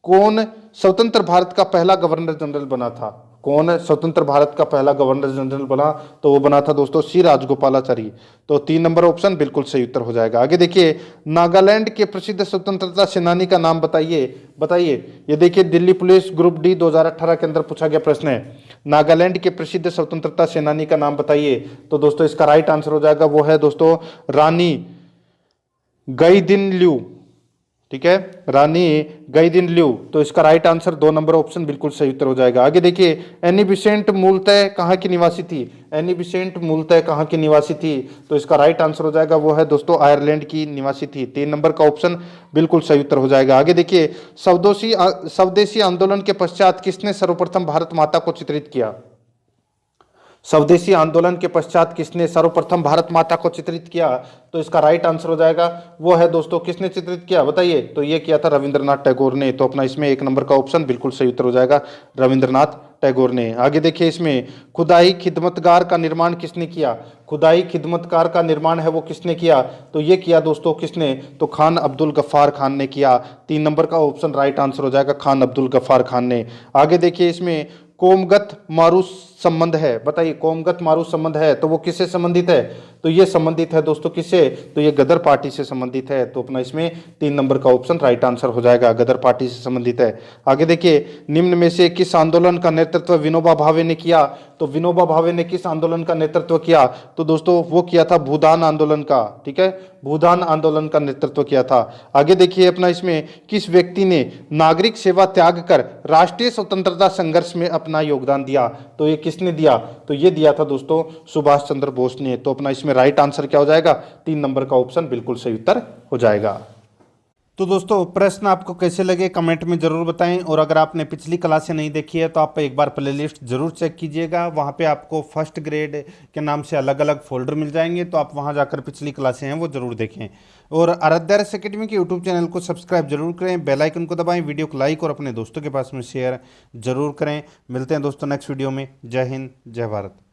कौन स्वतंत्र भारत का पहला गवर्नर जनरल बना था? कौन स्वतंत्र भारत का पहला गवर्नर जनरल बना? तो वो बना था दोस्तों सी राजगोपालाचारी। तो 3 नंबर ऑप्शन बिल्कुल सही उत्तर हो जाएगा। आगे देखिए, नागालैंड के प्रसिद्ध स्वतंत्रता सेनानी का नाम बताइए। बताइए, ये देखिए दिल्ली पुलिस ग्रुप डी 2018 के अंदर पूछा गया प्रश्न है। नागालैंड के प्रसिद्ध स्वतंत्रता सेनानी का नाम बताइए। तो दोस्तों इसका राइट आंसर हो जाएगा वो है दोस्तों रानी गईदिनल्यू। ठीक है, रानी गईदिनल्यू। तो इसका राइट आंसर 2 नंबर ऑप्शन बिल्कुल सही उत्तर हो जाएगा। आगे देखिए, एनी बिसेंट मूलतः कहाँ की निवासी थी? एनी बिसेंट मूलतः कहाँ की निवासी थी? तो इसका राइट आंसर हो जाएगा वो है दोस्तों आयरलैंड की निवासी थी। 3 नंबर का ऑप्शन बिल्कुल सही उत्तर हो जाएगा। आगे देखिए, स्वदेशी आंदोलन के पश्चात किसने सर्वप्रथम भारत माता को चित्रित किया? स्वदेशी आंदोलन के पश्चात किसने सर्वप्रथम भारत माता को चित्रित किया? तो इसका राइट आंसर हो जाएगा वो है दोस्तों, किसने चित्रित किया? बताइए, तो ये किया था रविंद्रनाथ टैगोर ने। तो अपना इसमें 1 नंबर का ऑप्शन बिल्कुल सही उत्तर हो जाएगा रविंद्रनाथ टैगोर ने। आगे देखिए, इसमें खुदाई खिदमतगार का निर्माण किसने किया? खुदाई खिदमतगार का निर्माण है वो किसने किया? तो ये किया दोस्तों किसने? तो खान अब्दुल गफ्फार खान ने किया। 3 नंबर का ऑप्शन राइट आंसर हो जाएगा खान अब्दुल गफ्फार खान ने। आगे देखिए, इसमें कोमगत मारू संबंध है। बताइए, कोमगत मारू संबंध है तो वो किससे संबंधित है? तो ये संबंधित है दोस्तों किससे? तो ये गदर पार्टी से संबंधित है। तो अपना इसमें 3 नंबर का ऑप्शन राइट आंसर हो जाएगा, गदर पार्टी से संबंधित है। आगे देखिए, निम्न में से किस आंदोलन का नेतृत्व विनोबा भावे ने किया? तो विनोबा भावे ने किस आंदोलन का नेतृत्व किया? तो दोस्तों वो किया था भूदान आंदोलन का। ठीक है, भूदान आंदोलन का नेतृत्व किया था। आगे देखिए अपना इसमें, किस व्यक्ति ने नागरिक सेवा त्याग कर राष्ट्रीय स्वतंत्रता संघर्ष में अपना योगदान दिया? तो ये किसने दिया? तो ये दिया था दोस्तों सुभाष चंद्र बोस ने। तो अपना इसमें राइट आंसर क्या हो जाएगा? 3 नंबर का ऑप्शन बिल्कुल सही उत्तर हो जाएगा। तो दोस्तों प्रश्न आपको कैसे लगे कमेंट में ज़रूर बताएं, और अगर आपने पिछली क्लासें नहीं देखी है तो आप एक बार प्लेलिस्ट ज़रूर चेक कीजिएगा। वहाँ पे आपको फर्स्ट ग्रेड के नाम से अलग अलग फोल्डर मिल जाएंगे, तो आप वहाँ जाकर पिछली क्लासें हैं वो ज़रूर देखें। और आराध्या रस एकेडमी के यूट्यूब चैनल को सब्सक्राइब जरूर करें, बेल आइकन को दबाएं, वीडियो को लाइक और अपने दोस्तों के पास में शेयर जरूर करें। मिलते हैं दोस्तों नेक्स्ट वीडियो में। जय हिंद, जय भारत।